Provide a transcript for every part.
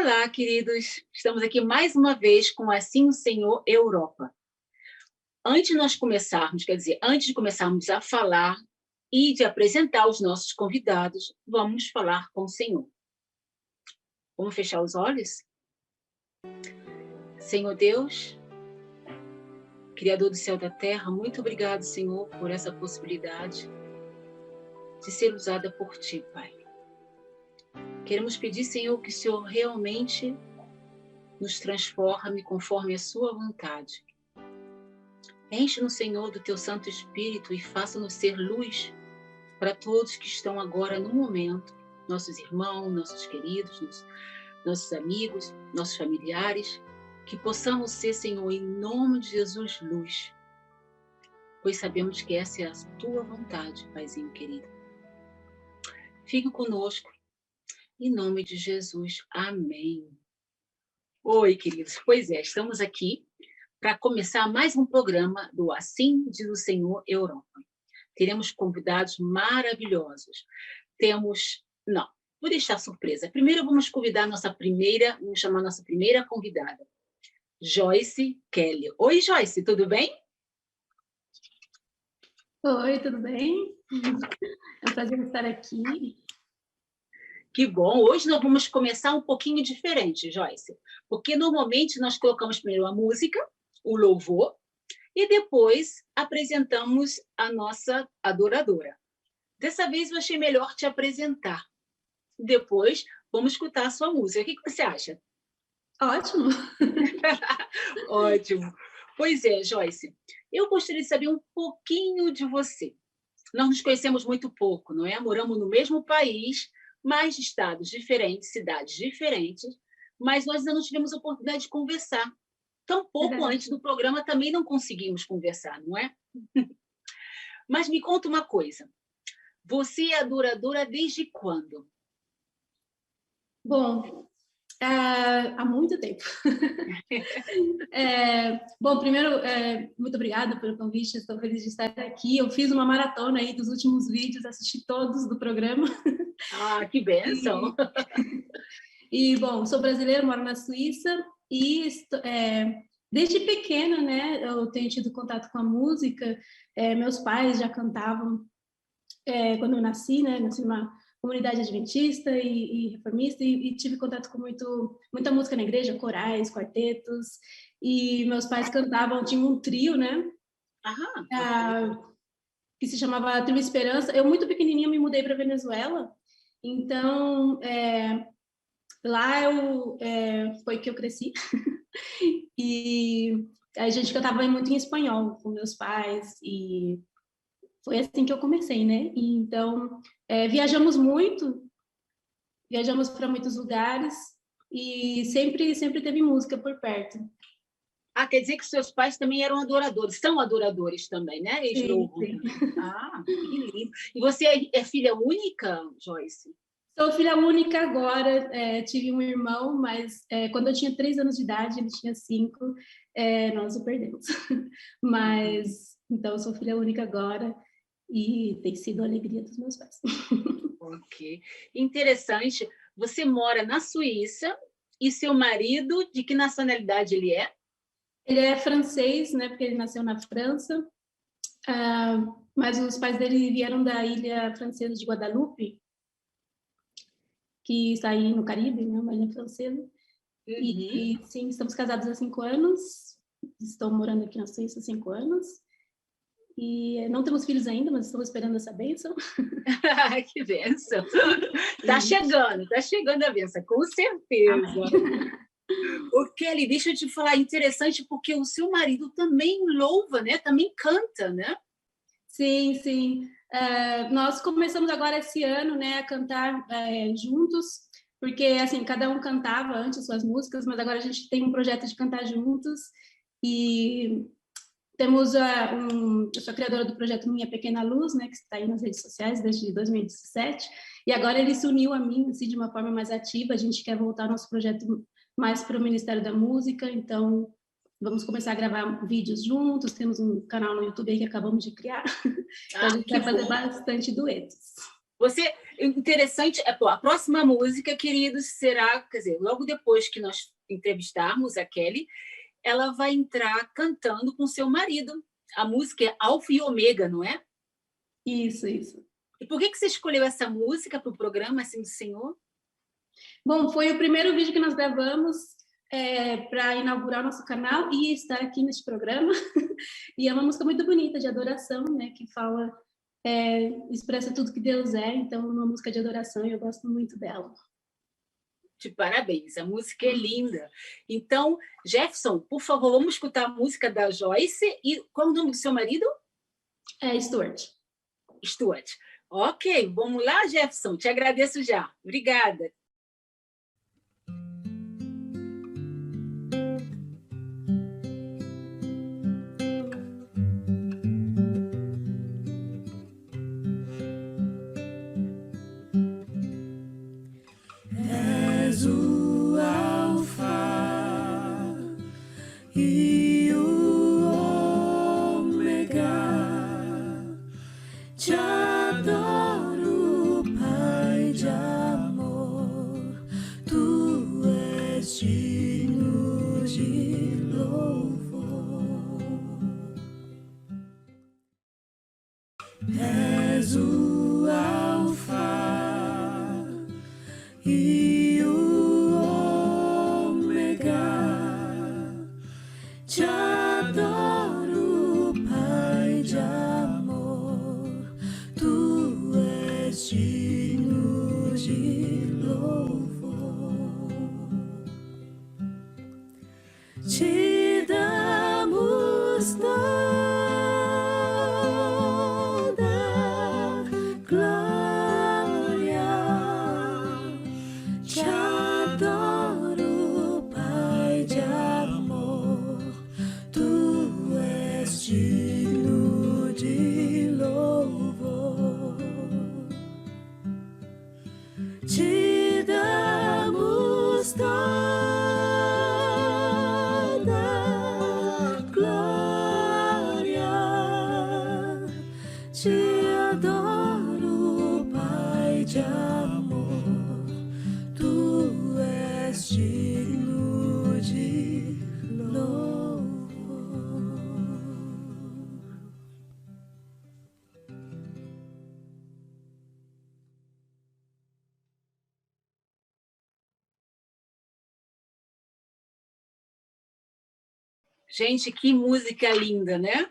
Olá, queridos. Estamos aqui mais uma vez com Assim o Senhor Europa. Antes de começarmos a falar e de apresentar os nossos convidados, vamos falar com o Senhor. Vamos fechar os olhos? Senhor Deus, Criador do céu e da terra, muito obrigado, Senhor, por essa possibilidade de ser usada por Ti, Pai. Queremos pedir, Senhor, que o Senhor realmente nos transforme conforme a Sua vontade. Enche-nos, Senhor, do Teu Santo Espírito e faça-nos ser luz para todos que estão agora no momento, nossos irmãos, nossos queridos, nossos amigos, nossos familiares, que possamos ser, Senhor, em nome de Jesus, luz, pois sabemos que essa é a Tua vontade, Paizinho querido. Fique conosco, em nome de Jesus. Amém. Oi, queridos. Pois é, estamos aqui para começar mais um programa do Assim diz o Senhor Europa. Teremos convidados maravilhosos. Vou deixar surpresa. Primeiro vamos chamar nossa primeira convidada, Joyce Kelly. Oi, Joyce, tudo bem? Oi, tudo bem? É um prazer estar aqui. Que bom! Hoje nós vamos começar um pouquinho diferente, Joyce, porque normalmente nós colocamos primeiro a música, o louvor, e depois apresentamos a nossa adoradora. Dessa vez eu achei melhor te apresentar. Depois vamos escutar a sua música. O que você acha? Ótimo! Ótimo! Pois é, Joyce, eu gostaria de saber um pouquinho de você. Nós nos conhecemos muito pouco, não é? Moramos no mesmo país, mas estados diferentes, cidades diferentes, mas nós ainda não tivemos a oportunidade de conversar. Tão pouco antes do programa também não conseguimos conversar, não é? Mas me conta uma coisa, você é adoradora desde quando? Bom, há muito tempo. Bom, primeiro, muito obrigada pelo convite, estou feliz de estar aqui. Eu fiz uma maratona aí dos últimos vídeos, assisti todos do programa. Ah, que bênção! Bom, sou brasileira, moro na Suíça e desde pequena, né, eu tenho tido contato com a música. Meus pais já cantavam quando eu nasci, né, nasci numa comunidade adventista e reformista e tive contato com muita música na igreja, corais, quartetos, e meus pais cantavam, tinha um trio, né, que se chamava Trio Esperança. Eu, muito pequenininha, me mudei para Venezuela, então lá foi que eu cresci. E a gente cantava muito em espanhol com meus pais e foi assim que eu comecei, né? E então viajamos para muitos lugares e sempre teve música por perto. Ah, quer dizer que seus pais também eram adoradores, são adoradores também, né? Eles louvam. Sim. Ah, que lindo. E você é filha única, Joyce? Sou filha única agora, tive um irmão, mas quando eu tinha 3 anos de idade, ele tinha 5, nós o perdemos. Mas, então, eu sou filha única agora e tem sido a alegria dos meus pais. Ok. Interessante. Você mora na Suíça e seu marido, de que nacionalidade ele é? Ele é francês, né, porque ele nasceu na França, mas os pais dele vieram da ilha francesa de Guadalupe, que está aí no Caribe, né, uma ilha francesa. E sim, estamos casados há 5 anos, estou morando aqui na Suíça há 5 anos, e não temos filhos ainda, mas estamos esperando essa bênção. Que bênção! Tá chegando a bênção, com certeza. Ô, Kelly, deixa eu te falar, interessante, porque o seu marido também louva, né? Também canta, né? Sim. Nós começamos agora esse ano, né, a cantar juntos, porque assim, cada um cantava antes suas músicas, mas agora a gente tem um projeto de cantar juntos e temos eu sou criadora do projeto Minha Pequena Luz, né, que está aí nas redes sociais desde 2017, e agora ele se uniu a mim assim, de uma forma mais ativa. A gente quer voltar nosso projeto mais para o Ministério da Música, então vamos começar a gravar vídeos juntos, temos um canal no YouTube aí que acabamos de criar, então a gente vai fazer bastante duetos. Você Interessante, a próxima música, queridos, será, quer dizer, logo depois que nós entrevistarmos a Kelly, ela vai entrar cantando com seu marido. A música é Alfa e Ômega, não é? Isso, isso. E por que você escolheu essa música para o programa, assim, do Senhor? Bom, foi o primeiro vídeo que nós gravamos para inaugurar o nosso canal e estar aqui neste programa. E é uma música muito bonita, de adoração, né? Que fala, expressa tudo que Deus é. Então, é uma música de adoração e eu gosto muito dela. De parabéns, a música é linda. Então, Jefferson, por favor, vamos escutar a música da Joyce. E qual é o nome do seu marido? Stuart. Stuart. Ok, vamos lá, Jefferson. Te agradeço já. Obrigada. És o Alfa e o Ômega. Te adoro, Pai de amor. Tu és digno de louvor. És o Alfa e o Ômega. Te adoro, Pai de amor. Tu és digno de louvor. Te damos toda glória. Te adoro, Pai de amor. Tu és digno de louvor. Te damos toda glória. Te adoro, Pai de amor. Tu és digno de louvor. Gente, que música linda, né?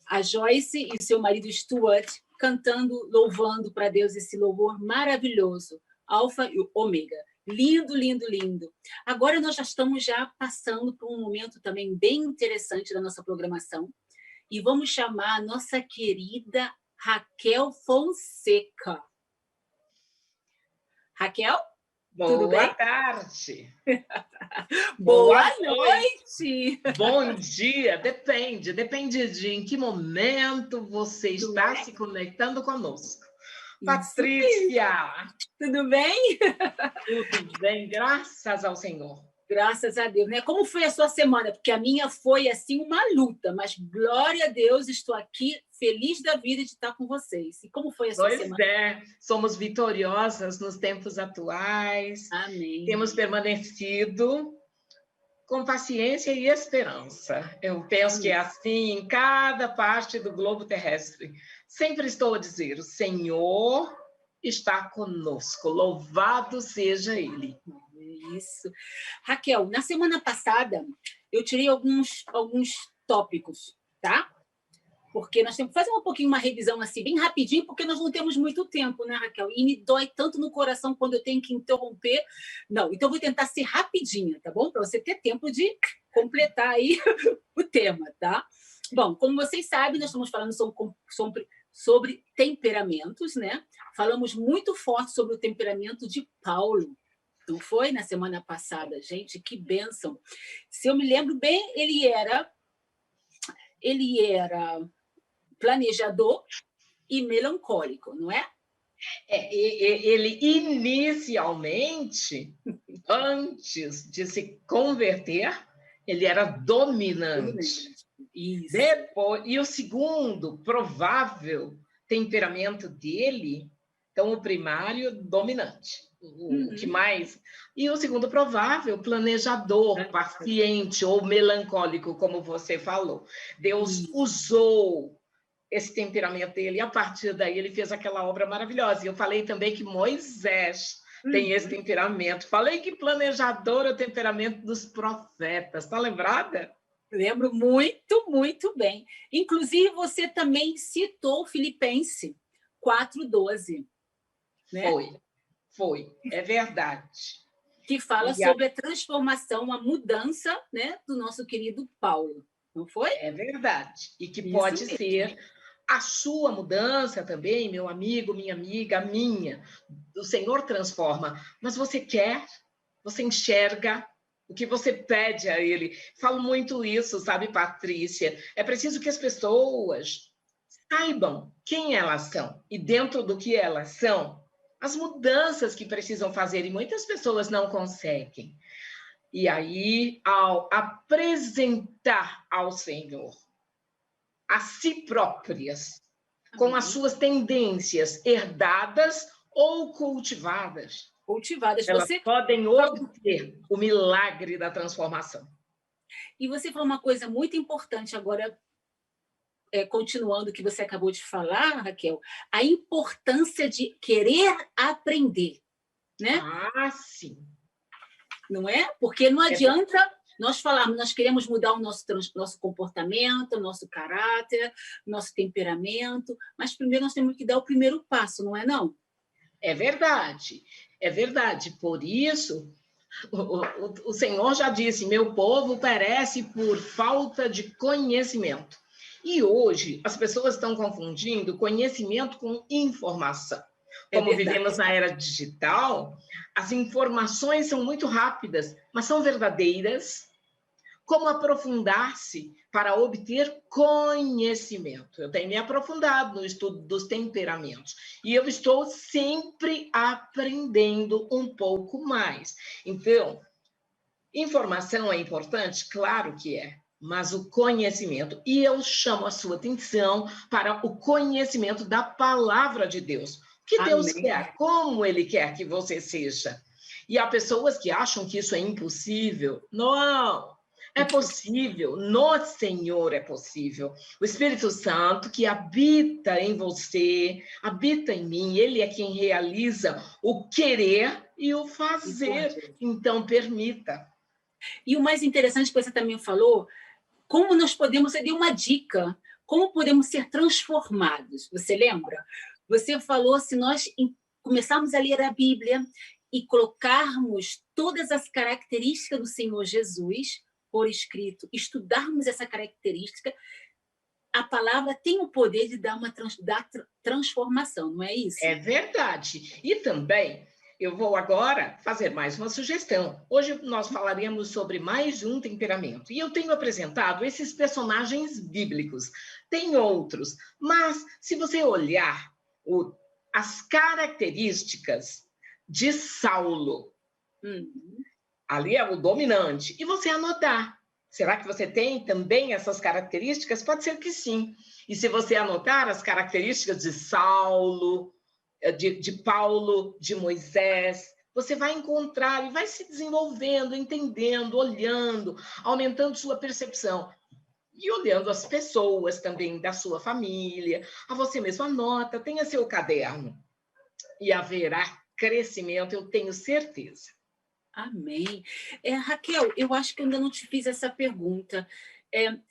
A Joyce e seu marido Stuart cantando, louvando para Deus esse louvor maravilhoso, Alfa e Ômega. Lindo, lindo, lindo. Agora nós já estamos passando por um momento também bem interessante da nossa programação e vamos chamar a nossa querida Raquel Fonseca. Raquel? Boa tarde. Boa noite. Bom dia. Depende de em que momento você está se conectando conosco. Patrícia. Tudo bem? Tudo bem, graças ao Senhor. Graças a Deus, né? Como foi a sua semana? Porque a minha foi, assim, uma luta, mas glória a Deus, estou aqui feliz da vida de estar com vocês. E como foi a sua semana? Pois é, somos vitoriosas nos tempos atuais. Amém. Temos permanecido com paciência e esperança. Eu penso que é assim em cada parte do globo terrestre. Sempre estou a dizer, o Senhor está conosco, louvado seja Ele. Isso. Raquel, na semana passada, eu tirei alguns tópicos, tá? Porque nós temos que fazer um pouquinho uma revisão assim, bem rapidinho, porque nós não temos muito tempo, né, Raquel? E me dói tanto no coração quando eu tenho que interromper. Não, então eu vou tentar ser rapidinha, tá bom? Para você ter tempo de completar aí o tema, tá? Bom, como vocês sabem, nós estamos falando sobre temperamentos, né? Falamos muito forte sobre o temperamento de Paulo. Não foi na semana passada, gente, que bênção. Se eu me lembro bem, ele era planejador e melancólico, não é? Ele inicialmente, antes de se converter, ele era dominante. Isso. Depois, e o segundo provável temperamento dele Então, o primário, dominante. O que mais? E o segundo provável, planejador, paciente ou melancólico, como você falou. Deus usou esse temperamento dele, e a partir daí ele fez aquela obra maravilhosa. E eu falei também que Moisés tem esse temperamento. Falei que planejador é o temperamento dos profetas. Está lembrada? Lembro muito, muito bem. Inclusive, você também citou Filipenses 4:12. Né? Foi, é verdade. Que fala sobre a transformação, a mudança, né, do nosso querido Paulo, não foi? É verdade. E que pode ser a sua mudança também, meu amigo, minha amiga, a minha. O Senhor transforma. Mas você quer, você enxerga o que você pede a Ele. Falo muito isso, sabe, Patrícia? É preciso que as pessoas saibam quem elas são. E dentro do que elas são, as mudanças que precisam fazer, e muitas pessoas não conseguem. E aí, ao apresentar ao Senhor a si próprias, com as suas tendências herdadas ou cultivadas, elas podem obter o milagre da transformação. E você falou uma coisa muito importante agora, continuando o que você acabou de falar, Raquel, a importância de querer aprender, né? Ah, sim. Não é? Porque não adianta nós falarmos, nós queremos mudar o nosso comportamento, o nosso caráter, o nosso temperamento, mas primeiro nós temos que dar o primeiro passo, não é não? É verdade, é verdade. Por isso, o Senhor já disse, meu povo perece por falta de conhecimento. E hoje, as pessoas estão confundindo conhecimento com informação. Como vivemos na era digital, as informações são muito rápidas, mas são verdadeiras. Como aprofundar-se para obter conhecimento? Eu tenho me aprofundado no estudo dos temperamentos. E eu estou sempre aprendendo um pouco mais. Então, informação é importante? Claro que é. Mas o conhecimento, e eu chamo a sua atenção para o conhecimento da palavra de Deus. O que Deus quer, como Ele quer que você seja. E há pessoas que acham que isso é impossível. Não, é possível, no Senhor é possível. O Espírito Santo que habita em você, habita em mim, Ele é quem realiza o querer e o fazer. Então, permita. E o mais interessante que você também falou, como nós podemos, você deu uma dica, como podemos ser transformados, você lembra? Você falou, se nós começarmos a ler a Bíblia e colocarmos todas as características do Senhor Jesus por escrito, estudarmos essa característica, a palavra tem o poder de dar uma transformação, não é isso? É verdade. E também, eu vou agora fazer mais uma sugestão. Hoje nós falaríamos sobre mais um temperamento. E eu tenho apresentado esses personagens bíblicos. Tem outros, mas se você olhar as características de Saulo, ali é o dominante, e você anotar. Será que você tem também essas características? Pode ser que sim. E se você anotar as características de Saulo, de Paulo, de Moisés, você vai encontrar e vai se desenvolvendo, entendendo, olhando, aumentando sua percepção. E olhando as pessoas também da sua família, a você mesmo anota, tenha seu caderno. E haverá crescimento, eu tenho certeza. Amém. Raquel, eu acho que eu ainda não te fiz essa pergunta.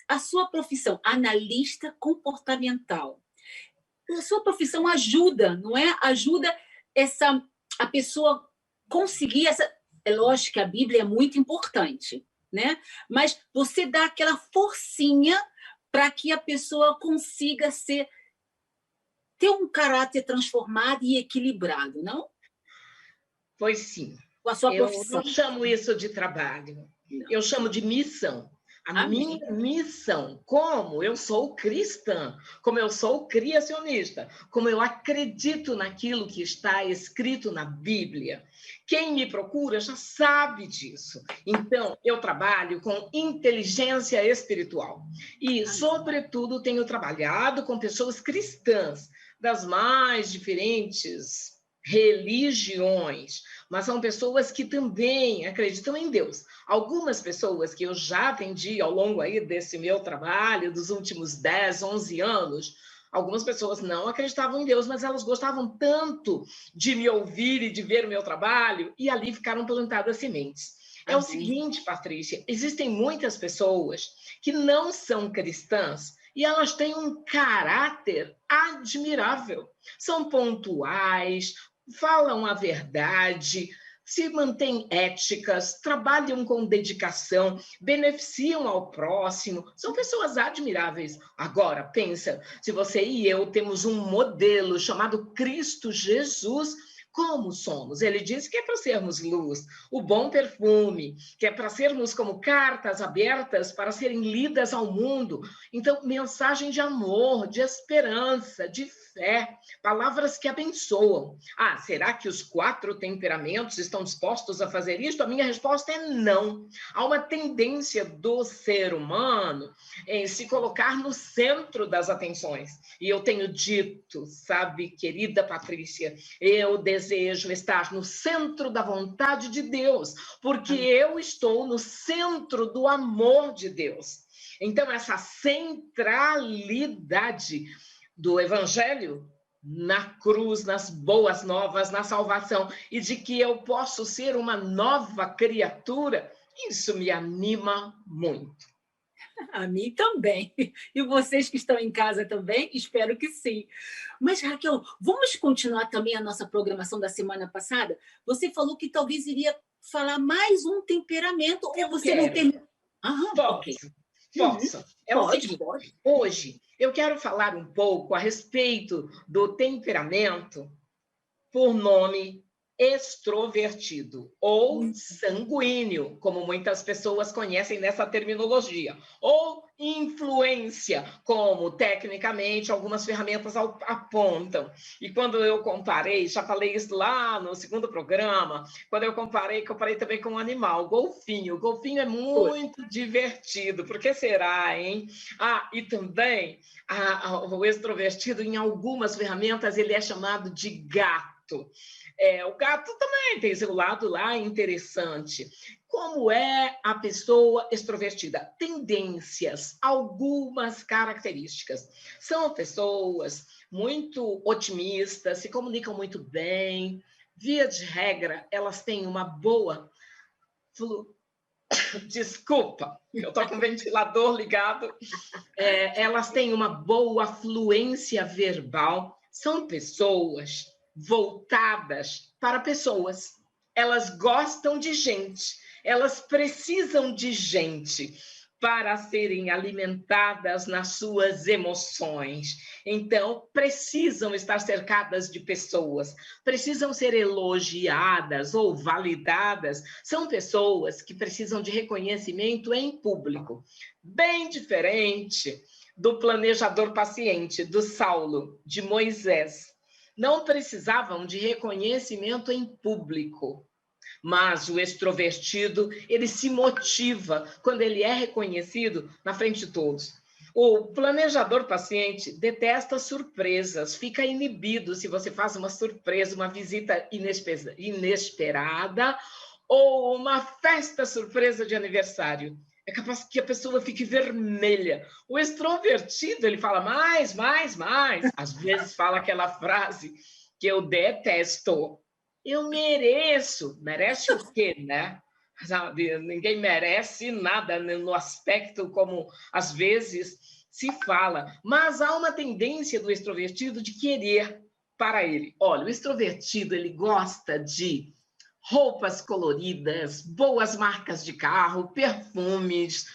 A sua profissão, analista comportamental, a sua profissão ajuda, não é? Ajuda a pessoa conseguir essa... É lógico que a Bíblia é muito importante, né? Mas você dá aquela forcinha para que a pessoa consiga ter um caráter transformado e equilibrado, não? Pois sim. Com a sua profissão. Eu não chamo isso de trabalho, eu chamo de missão. A minha missão, como eu sou cristã, como eu sou criacionista, como eu acredito naquilo que está escrito na Bíblia. Quem me procura já sabe disso. Então, eu trabalho com inteligência espiritual. E, sobretudo, tenho trabalhado com pessoas cristãs das mais diferentes religiões, mas são pessoas que também acreditam em Deus. Algumas pessoas que eu já atendi ao longo aí desse meu trabalho, dos últimos 10, 11 anos, algumas pessoas não acreditavam em Deus, mas elas gostavam tanto de me ouvir e de ver o meu trabalho, e ali ficaram plantadas sementes. É o seguinte, Patrícia, existem muitas pessoas que não são cristãs e elas têm um caráter admirável. São pontuais, falam a verdade, se mantêm éticas, trabalham com dedicação, beneficiam ao próximo, são pessoas admiráveis. Agora, pensa, se você e eu temos um modelo chamado Cristo Jesus, como somos? Ele disse que é para sermos luz, o bom perfume, que é para sermos como cartas abertas para serem lidas ao mundo. Então, mensagem de amor, de esperança, de fé, palavras que abençoam. Ah, será que os 4 temperamentos estão dispostos a fazer isso? A minha resposta é não. Há uma tendência do ser humano em se colocar no centro das atenções. E eu tenho dito, sabe, querida Patrícia, eu desejo estar no centro da vontade de Deus, porque eu estou no centro do amor de Deus. Então, essa centralidade do Evangelho na cruz, nas boas novas, na salvação, e de que eu posso ser uma nova criatura, isso me anima muito. A mim também. E vocês que estão em casa também? Espero que sim. Mas, Raquel, vamos continuar também a nossa programação da semana passada? Você falou que talvez iria falar mais um temperamento, ou você não tem... Posso. É o seguinte, hoje eu quero falar um pouco a respeito do temperamento por nome extrovertido ou sanguíneo, como muitas pessoas conhecem nessa terminologia, ou influência, como tecnicamente algumas ferramentas apontam. E quando eu comparei, já falei isso lá no segundo programa, quando eu comparei também com um animal, golfinho. O golfinho é muito divertido. Por que será, hein? Ah, e também o extrovertido, em algumas ferramentas, ele é chamado de gato. O gato também tem seu lado lá interessante. Como é a pessoa extrovertida? Tendências, algumas características. São pessoas muito otimistas, se comunicam muito bem. Via de regra, elas têm uma boa... Desculpa, eu estou com o ventilador ligado. Elas têm uma boa fluência verbal. São pessoas voltadas para pessoas. Elas gostam de gente, elas precisam de gente para serem alimentadas nas suas emoções. Então, precisam estar cercadas de pessoas, precisam ser elogiadas ou validadas. São pessoas que precisam de reconhecimento em público. Bem diferente do planejador paciente, do Saulo, de Moisés. Não precisavam de reconhecimento em público, mas o extrovertido, ele se motiva quando ele é reconhecido na frente de todos. O planejador paciente detesta surpresas, fica inibido se você faz uma surpresa, uma visita inesperada ou uma festa surpresa de aniversário. É capaz que a pessoa fique vermelha. O extrovertido, ele fala mais. Às vezes fala aquela frase que eu detesto. Eu mereço. Merece o quê, né? Sabe? Ninguém merece nada no aspecto como, às vezes, se fala. Mas há uma tendência do extrovertido de querer para ele. Olha, o extrovertido, ele gosta de roupas coloridas, boas marcas de carro, perfumes,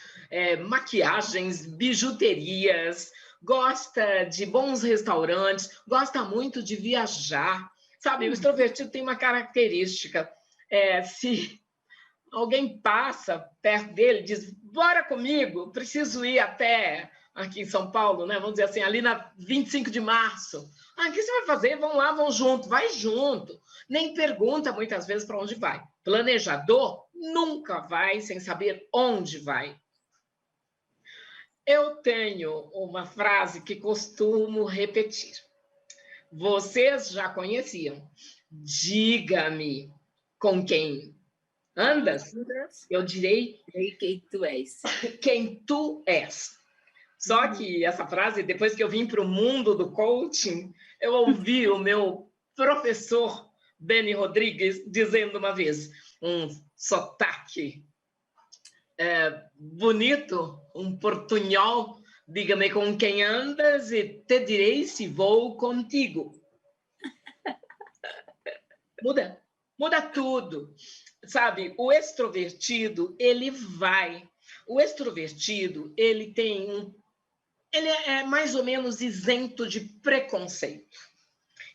maquiagens, bijuterias, gosta de bons restaurantes, gosta muito de viajar. Sabe, o extrovertido tem uma característica, se alguém passa perto dele e diz, bora comigo, preciso ir até aqui em São Paulo, né? Vamos dizer assim, ali na 25 de março. Ah, o que você vai fazer? Vão lá, vão junto. Vai junto. Nem pergunta muitas vezes para onde vai. Planejador nunca vai sem saber onde vai. Eu tenho uma frase que costumo repetir. Vocês já conheciam. Diga-me com quem andas, eu direi quem tu és. Quem tu és. Só que essa frase, depois que eu vim para o mundo do coaching, eu ouvi o meu professor Benny Rodrigues dizendo uma vez, um sotaque bonito, um portunhol, diga-me com quem andas e te direi se vou contigo. Muda tudo. Sabe, o extrovertido, ele vai. O extrovertido, ele é mais ou menos isento de preconceito.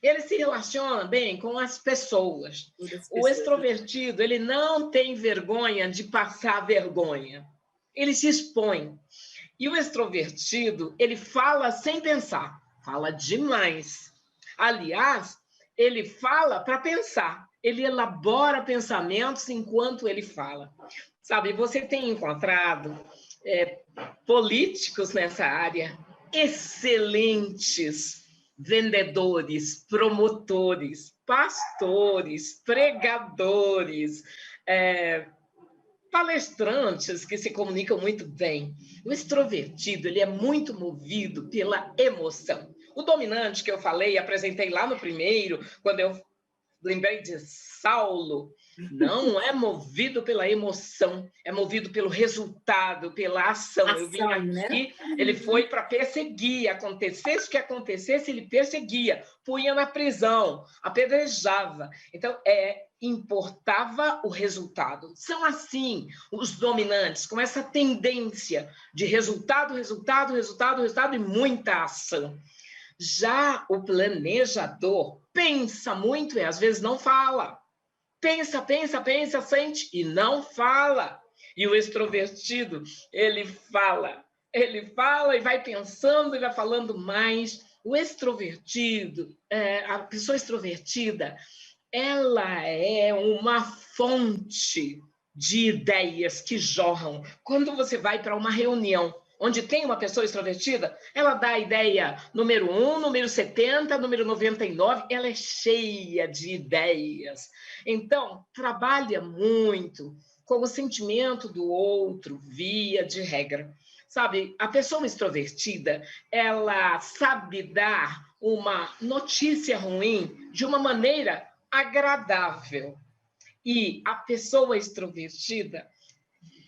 Ele se relaciona bem com as pessoas. O extrovertido, ele não tem vergonha de passar vergonha. Ele se expõe. E o extrovertido, ele fala sem pensar. Fala demais. Aliás, ele fala para pensar. Ele elabora pensamentos enquanto ele fala. Sabe, você tem encontrado políticos nessa área, excelentes vendedores, promotores, pastores, pregadores, palestrantes que se comunicam muito bem. O extrovertido, ele é muito movido pela emoção. O dominante que eu falei, apresentei lá no primeiro, quando eu lembrei de Saulo, não é movido pela emoção, é movido pelo resultado, pela ação. Eu vim aqui, né? Ele foi para perseguir, acontecesse o que acontecesse, ele perseguia, punha na prisão, apedrejava. Então, importava o resultado. São assim os dominantes, com essa tendência de resultado, resultado, resultado, resultado e muita ação. Já o planejador pensa muito e às vezes não fala. Pensa, sente e não fala. E o extrovertido, ele fala e vai pensando e vai falando mais. O extrovertido, a pessoa extrovertida, ela é uma fonte de ideias que jorram. Quando você vai para uma reunião onde tem uma pessoa extrovertida, ela dá a ideia número 1, número 70, número 99, ela é cheia de ideias. Então, trabalha muito com o sentimento do outro, via de regra. Sabe, a pessoa extrovertida, ela sabe dar uma notícia ruim de uma maneira agradável. E a pessoa extrovertida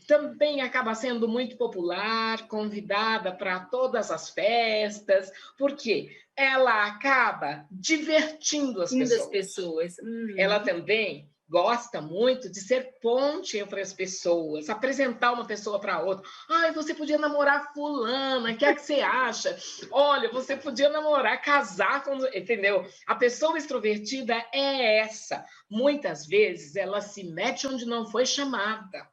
também acaba sendo muito popular, convidada para todas as festas, porque ela acaba divertindo as pessoas. Ela também gosta muito de ser ponte entre as pessoas, apresentar uma pessoa para outra. Ai, você podia namorar fulana, o que é que você acha? Olha, você podia namorar, casar com... Entendeu? A pessoa extrovertida é essa. Muitas vezes ela se mete onde não foi chamada.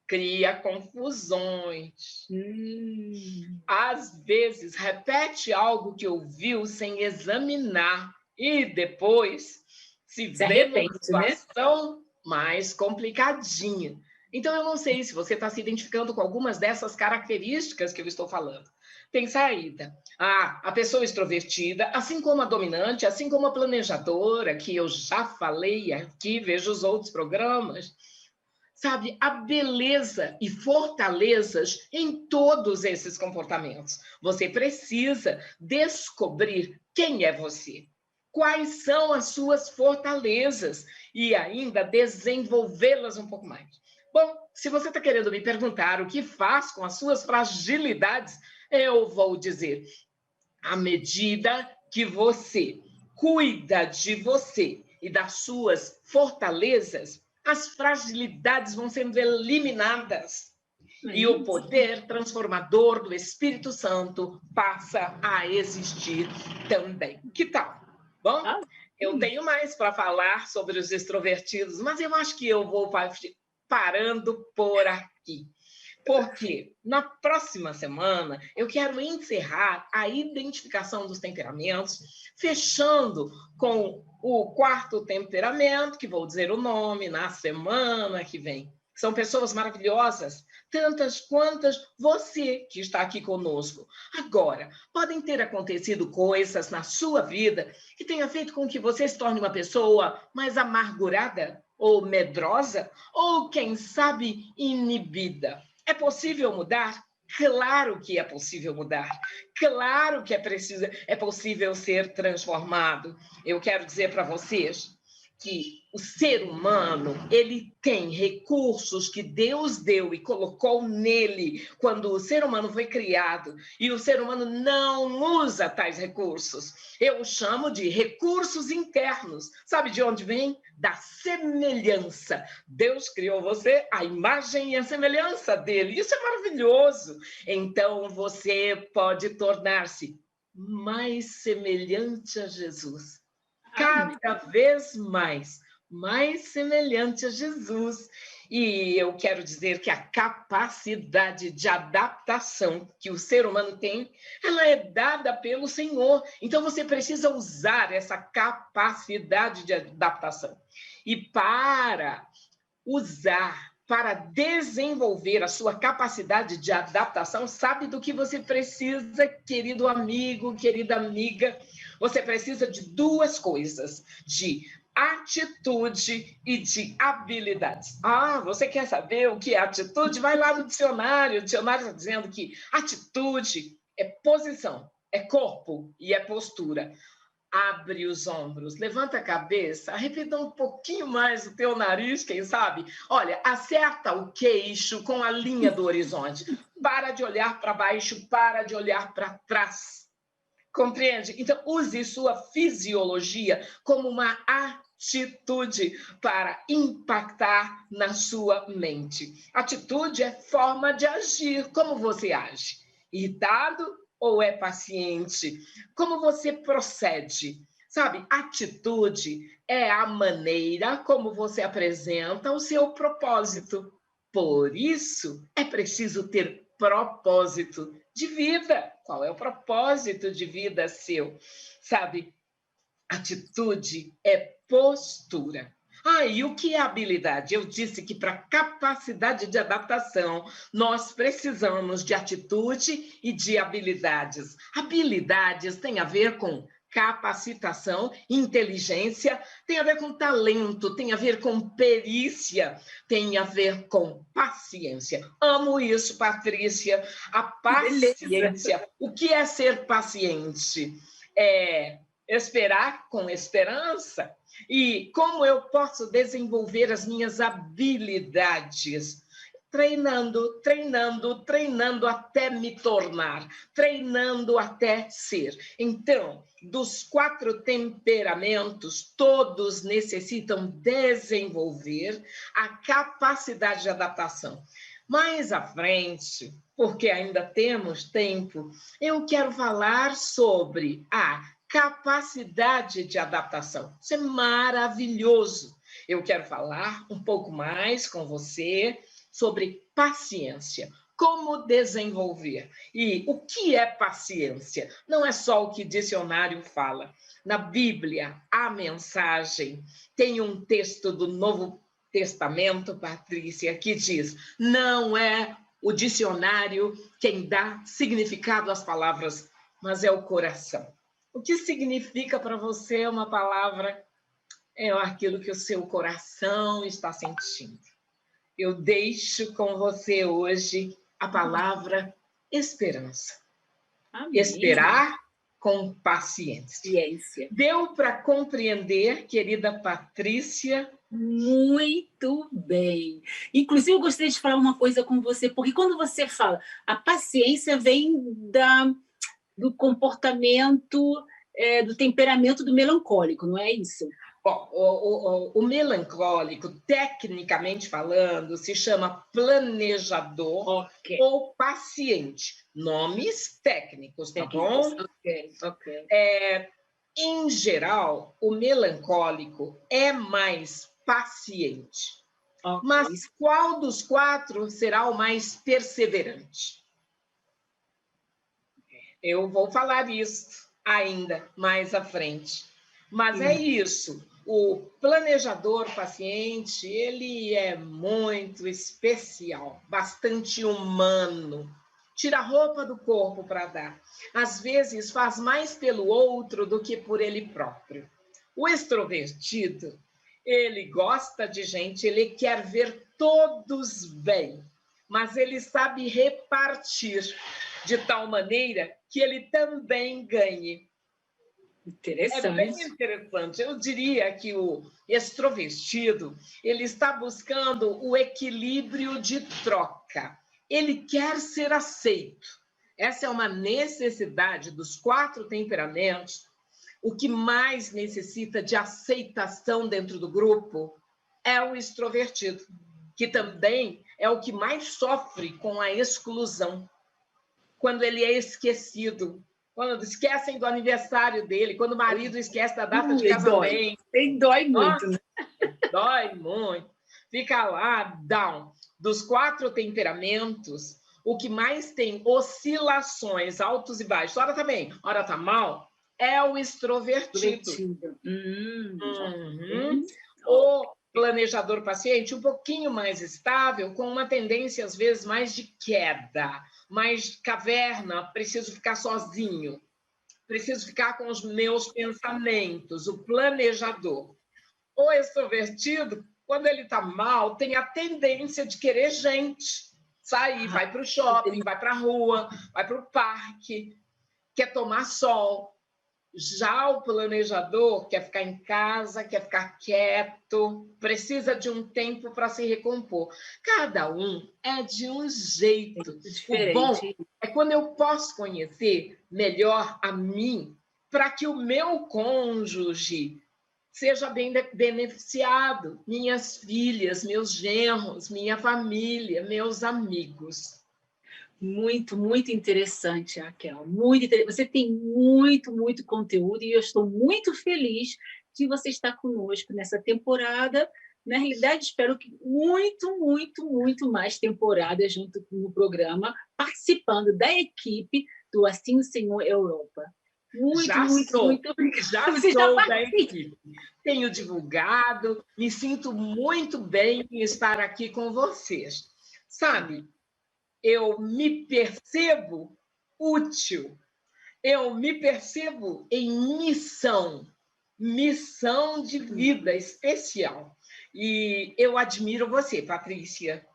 Cria confusões. Às vezes, repete algo que ouviu sem examinar e depois se vê numa situação mais complicadinha. Então, eu não sei se você está se identificando com algumas dessas características que eu estou falando. Tem saída. A pessoa extrovertida, assim como a dominante, assim como a planejadora, que eu já falei aqui, vejo os outros programas, sabe, a beleza e fortalezas em todos esses comportamentos. Você precisa descobrir quem é você, quais são as suas fortalezas e ainda desenvolvê-las um pouco mais. Bom, se você está querendo me perguntar o que faz com as suas fragilidades, eu vou dizer, à medida que você cuida de você e das suas fortalezas, as fragilidades vão sendo eliminadas. E o poder transformador do Espírito Santo passa a existir também. Que tal? Bom, eu tenho mais para falar sobre os extrovertidos, mas eu acho que eu vou parando por aqui. Porque na próxima semana eu quero encerrar a identificação dos temperamentos, fechando com o 4º temperamento, que vou dizer o nome na semana que vem. São pessoas maravilhosas, tantas quantas você que está aqui conosco. Agora, podem ter acontecido coisas na sua vida que tenha feito com que você se torne uma pessoa mais amargurada, ou medrosa, ou, quem sabe, inibida. É possível mudar? Claro que é possível mudar. Claro que é possível ser transformado. Eu quero dizer para vocês que o ser humano, ele tem recursos que Deus deu e colocou nele quando o ser humano foi criado, e o ser humano não usa tais recursos. Eu chamo de recursos internos. Sabe de onde vem? Da semelhança. Deus criou você à imagem e à semelhança dele. Isso é maravilhoso. Então, você pode tornar-se mais semelhante a Jesus. Cada vez mais semelhante a Jesus. E eu quero dizer que a capacidade de adaptação que o ser humano tem, ela é dada pelo Senhor. Então, você precisa usar essa capacidade de adaptação. E para desenvolver a sua capacidade de adaptação, sabe do que você precisa, querido amigo, querida amiga? Você precisa de duas coisas, de atitude e de habilidades. Ah, você quer saber o que é atitude? Vai lá no dicionário. O dicionário está dizendo que atitude é posição, é corpo e é postura. Abre os ombros, levanta a cabeça, arrependa um pouquinho mais o teu nariz, quem sabe? Olha, acerta o queixo com a linha do horizonte. Para de olhar para baixo, para de olhar para trás. Compreende? Então, use sua fisiologia como uma atitude para impactar na sua mente. Atitude é forma de agir. Como você age? Irritado ou é paciente? Como você procede? Sabe, atitude é a maneira como você apresenta o seu propósito. Por isso, é preciso ter propósito de vida. Qual é o propósito de vida seu? Sabe, atitude é postura. E o que é habilidade? Eu disse que para capacidade de adaptação, nós precisamos de atitude e de habilidades. Habilidades têm a ver com capacitação, inteligência, tem a ver com talento, tem a ver com perícia, tem a ver com paciência. Amo isso, Patrícia. A paciência. Beleza. O que é ser paciente? É esperar com esperança. E como eu posso desenvolver as minhas habilidades? Treinando, treinando, treinando até me tornar, treinando até ser. Então, dos 4 temperamentos, todos necessitam desenvolver a capacidade de adaptação. Mais à frente, porque ainda temos tempo, eu quero falar sobre a capacidade de adaptação. Isso é maravilhoso. Eu quero falar um pouco mais com você sobre paciência, como desenvolver. E o que é paciência? Não é só o que o dicionário fala. Na Bíblia, a mensagem tem um texto do Novo Testamento, Patrícia, que diz: não é o dicionário quem dá significado às palavras, mas é o coração. O que significa para você uma palavra? É aquilo que o seu coração está sentindo. Eu deixo com você hoje a palavra esperança. Amém. Esperar com paciência. Deu para compreender, querida Patrícia? Muito bem. Inclusive, eu gostaria de falar uma coisa com você, porque quando você fala, a paciência vem do comportamento, do temperamento do melancólico, não é isso? Bom, o melancólico, tecnicamente falando, se chama planejador ou paciente. Nomes técnicos, tá bom? Ok. Em geral, o melancólico é mais paciente. Mas qual dos 4 será o mais perseverante? Eu vou falar isso ainda mais à frente. Mas é isso. O planejador paciente, ele é muito especial, bastante humano. Tira a roupa do corpo para dar. Às vezes faz mais pelo outro do que por ele próprio. O extrovertido, ele gosta de gente, ele quer ver todos bem, mas ele sabe repartir de tal maneira que ele também ganhe. Interessante. É bem interessante. Eu diria que o extrovertido, ele está buscando o equilíbrio de troca. Ele quer ser aceito. Essa é uma necessidade dos 4 temperamentos. O que mais necessita de aceitação dentro do grupo é o extrovertido, que também é o que mais sofre com a exclusão. Quando ele é esquecido, quando esquecem do aniversário dele, quando o marido esquece da data de casamento. Dói muito, né? Dói muito. Fica lá, down. Dos 4 temperamentos, o que mais tem oscilações, altos e baixos, hora tá bem, hora tá mal, é o extrovertido. O planejador paciente, um pouquinho mais estável, com uma tendência, às vezes, mais de queda, mais caverna, preciso ficar sozinho, preciso ficar com os meus pensamentos, o planejador. O extrovertido, quando ele está mal, tem a tendência de querer gente, sair, vai para o shopping, vai para a rua, vai para o parque, quer tomar sol. Já o planejador quer ficar em casa, quer ficar quieto, precisa de um tempo para se recompor. Cada um é de um jeito diferente. O bom é quando eu posso conhecer melhor a mim, para que o meu cônjuge seja bem beneficiado, minhas filhas, meus genros, minha família, meus amigos. Muito, muito interessante, Raquel. Muito interessante. Você tem muito, muito conteúdo e eu estou muito feliz que você está conosco nessa temporada. Na realidade, espero que muito, muito, muito mais temporadas junto no programa, participando da equipe do Assim o Senhor Europa. Muito, muito obrigada. Já sou da equipe. Tenho divulgado, me sinto muito bem em estar aqui com vocês. Sabe, eu me percebo útil, eu me percebo em missão de vida especial. E eu admiro você, Patrícia.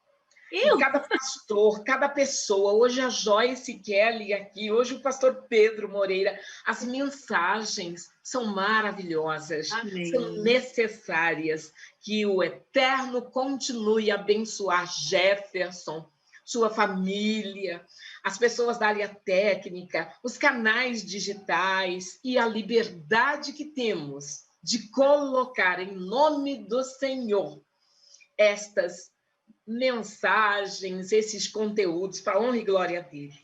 E cada pastor, cada pessoa, hoje a Joyce Kelly aqui, hoje o pastor Pedro Moreira, as mensagens são maravilhosas, Amém. São necessárias. Que o Eterno continue a abençoar Jefferson, sua família, as pessoas da área técnica, os canais digitais e a liberdade que temos de colocar em nome do Senhor estas mensagens, esses conteúdos para a honra e glória dele.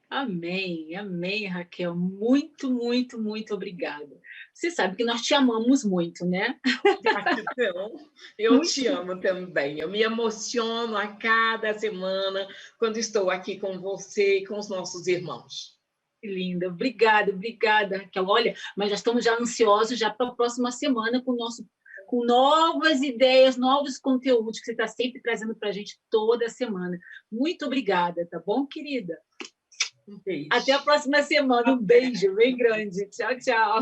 Amém, amém, Raquel. Muito, muito, muito obrigada. Você sabe que nós te amamos muito, né? Gratidão. Eu te amo também. Eu me emociono a cada semana quando estou aqui com você e com os nossos irmãos. Que linda. Obrigada, Raquel. Olha, mas já estamos ansiosos para a próxima semana com novas ideias, novos conteúdos que você está sempre trazendo para a gente toda semana. Muito obrigada, tá bom, querida? Um beijo. Até a próxima semana. Um beijo bem grande. Tchau, tchau.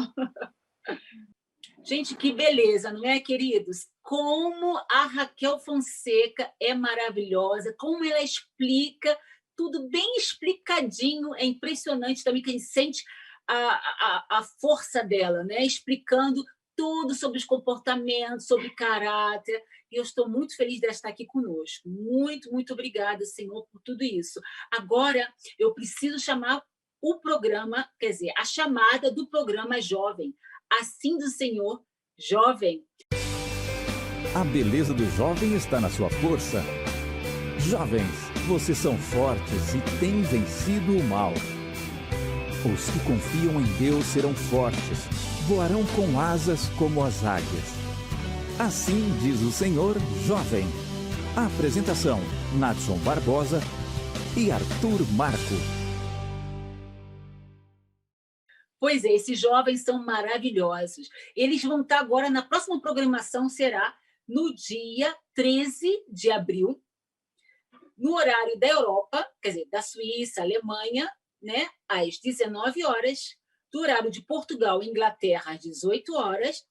Gente, que beleza, não é, queridos? Como a Raquel Fonseca é maravilhosa, como ela explica tudo bem explicadinho. É impressionante também que a gente sente a força dela, né? Explicando tudo sobre os comportamentos, sobre caráter. E eu estou muito feliz de estar aqui conosco. Muito, muito obrigada, Senhor, por tudo isso. Agora, eu preciso chamar o programa, quer dizer, a chamada do programa Jovem. Assim do Senhor, Jovem. A beleza do jovem está na sua força. Jovens, vocês são fortes e têm vencido o mal. Os que confiam em Deus serão fortes, voarão com asas como as águias. Assim diz o Senhor, Jovem. A apresentação, Nadson Barbosa e Arthur Marco. Pois é, esses jovens são maravilhosos. Eles vão estar agora, na próxima programação será no dia 13 de abril, no horário da Europa, quer dizer, da Suíça, Alemanha, né, às 19 horas, do horário de Portugal e Inglaterra, às 18 horas,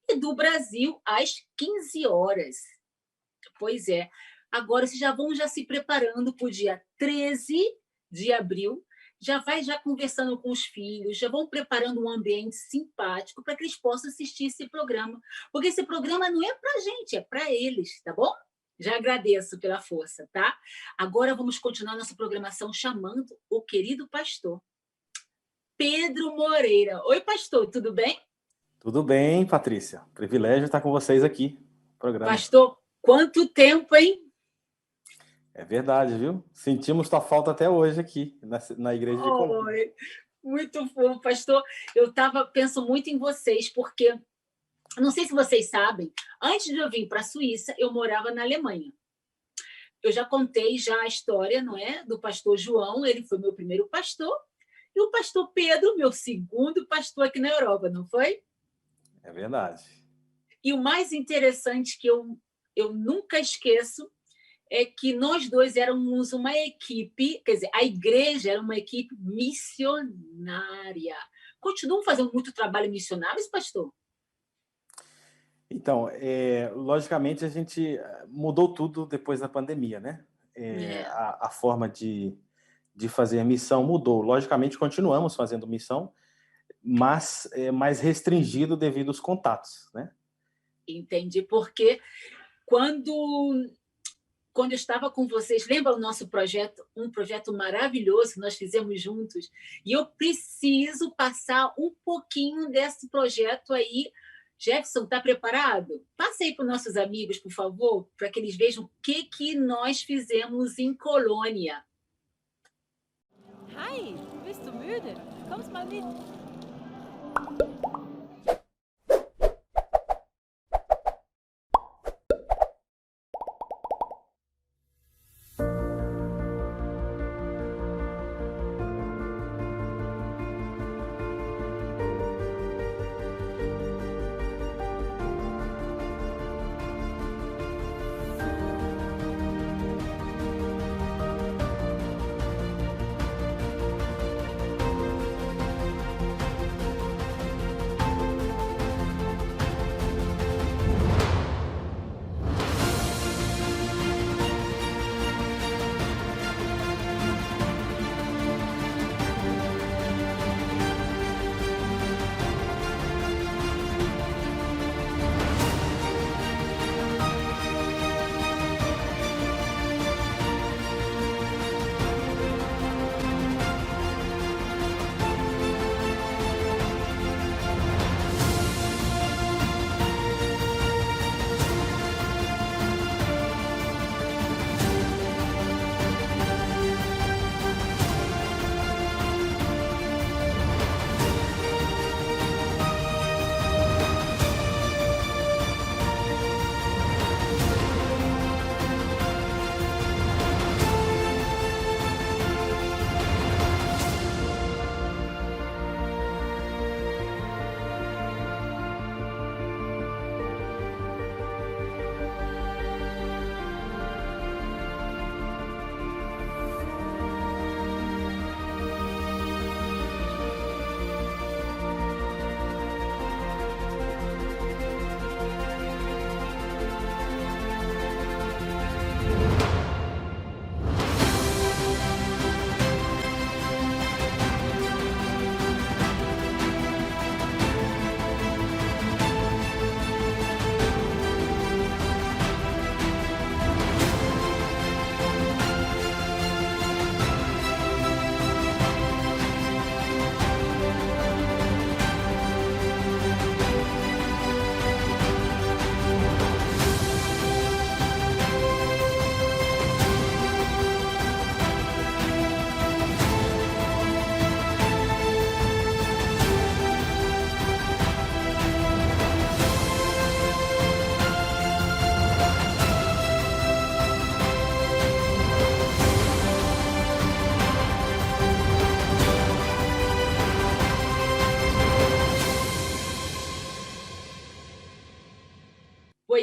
e do Brasil, às 15 horas. Pois é. Agora, vocês já vão se preparando para o dia 13 de abril, já conversando com os filhos, já vão preparando um ambiente simpático para que eles possam assistir esse programa. Porque esse programa não é para a gente, é para eles, tá bom? Já agradeço pela força, tá? Agora vamos continuar nossa programação chamando o querido pastor Pedro Moreira. Oi, pastor, tudo bem? Tudo bem, Patrícia. Privilégio estar com vocês aqui no programa. Pastor, quanto tempo, hein? É verdade, viu? Sentimos tua falta até hoje aqui, na igreja de Colônia. Oi, muito bom, pastor. Penso muito em vocês, porque, não sei se vocês sabem, antes de eu vir para a Suíça, eu morava na Alemanha. Eu já contei a história, não é? Do pastor João, ele foi meu primeiro pastor, e o pastor Pedro, meu segundo pastor aqui na Europa, não foi? É verdade. E o mais interessante que eu nunca esqueço é que nós dois éramos uma equipe, quer dizer, a igreja era uma equipe missionária. Continuam fazendo muito trabalho missionário, pastor? Então, logicamente, a gente mudou tudo depois da pandemia, né? A forma de fazer a missão mudou. Logicamente, continuamos fazendo missão, mas é mais restringido devido aos contatos, né? Entendi, porque quando eu estava com vocês, lembra o nosso projeto, um projeto maravilhoso que nós fizemos juntos? E eu preciso passar um pouquinho desse projeto aí. Jefferson, está preparado? Passa aí para os nossos amigos, por favor, para que eles vejam o que nós fizemos em Colônia. Hi, bist du müde? Kommst mal mit.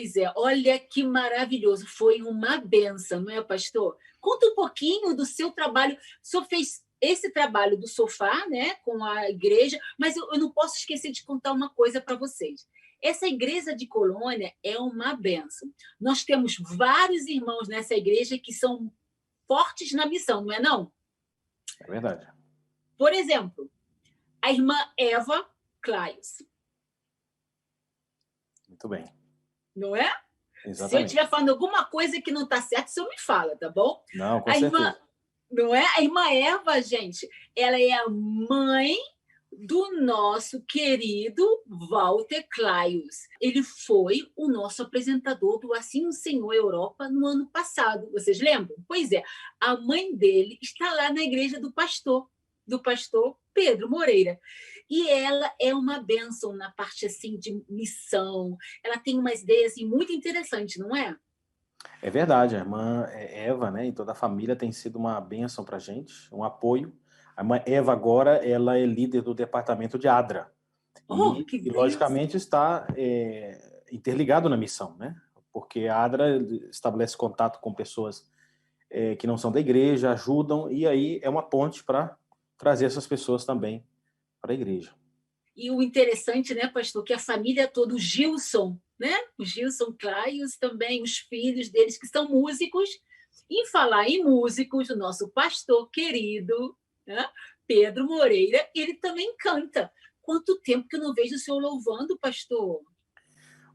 Pois é, olha que maravilhoso. Foi uma benção, não é, pastor? Conta um pouquinho do seu trabalho. O senhor fez esse trabalho do sofá, né, com a igreja, mas eu não posso esquecer de contar uma coisa para vocês. Essa igreja de Colônia é uma benção. Nós temos vários irmãos nessa igreja que são fortes na missão, não é não? É verdade. Por exemplo, a irmã Eva Claios. Muito bem. Não é? Exatamente. Se eu estiver falando alguma coisa que não está certa, o senhor me fala, tá bom? Não, com a certeza. Irmã, não é? A irmã Eva, gente, ela é a mãe do nosso querido Walter Claios. Ele foi o nosso apresentador do Assim o Senhor Europa no ano passado. Vocês lembram? Pois é, a mãe dele está lá na igreja do pastor Pedro Moreira. E ela é uma bênção na parte assim de missão. Ela tem umas ideias assim, muito interessantes, não é? É verdade, a irmã Eva, né, e toda a família tem sido uma bênção para a gente, um apoio. A irmã Eva agora, ela é líder do departamento de ADRA. E logicamente, está interligado na missão, né? Porque a ADRA estabelece contato com pessoas que não são da igreja, ajudam, e aí é uma ponte para trazer essas pessoas também para a igreja. E o interessante, né, pastor, que a família toda, o Gilson, né? O Gilson Claios também, os filhos deles que são músicos. Em falar em músicos, o nosso pastor querido, né, Pedro Moreira, ele também canta. Quanto tempo que eu não vejo o senhor louvando, pastor?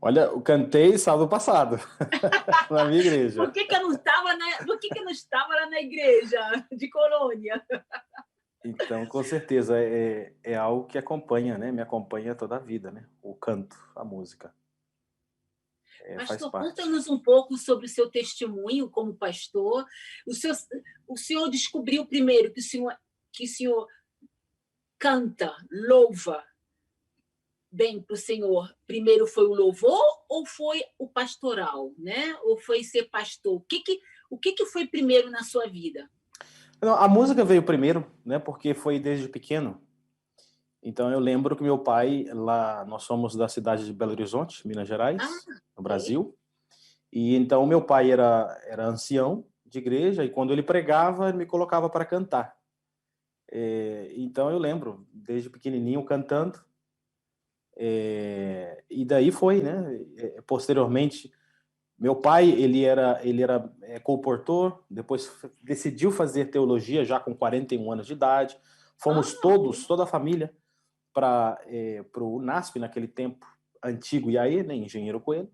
Olha, eu cantei sábado passado na minha igreja. Por que eu não estava lá na igreja de Colônia? Então, com certeza, é algo que acompanha, né? Me acompanha toda a vida, né? O canto, a música. Pastor, conta-nos um pouco sobre o seu testemunho como pastor. O senhor descobriu primeiro que o senhor canta, louva bem para o Senhor. Primeiro foi o louvor ou foi o pastoral, né? Ou foi ser pastor? O que foi primeiro na sua vida? Não, a música veio primeiro, né? Porque foi desde pequeno. Então eu lembro que meu pai, lá nós somos da cidade de Belo Horizonte, Minas Gerais, no Brasil. E então meu pai era ancião de igreja e quando ele pregava, ele me colocava para cantar. Então eu lembro, desde pequenininho, cantando. E daí foi, né? Posteriormente, meu pai, ele era colportor, depois decidiu fazer teologia já com 41 anos de idade. Fomos toda a família, para o NASP, naquele tempo antigo IAE, né, Engenheiro Coelho.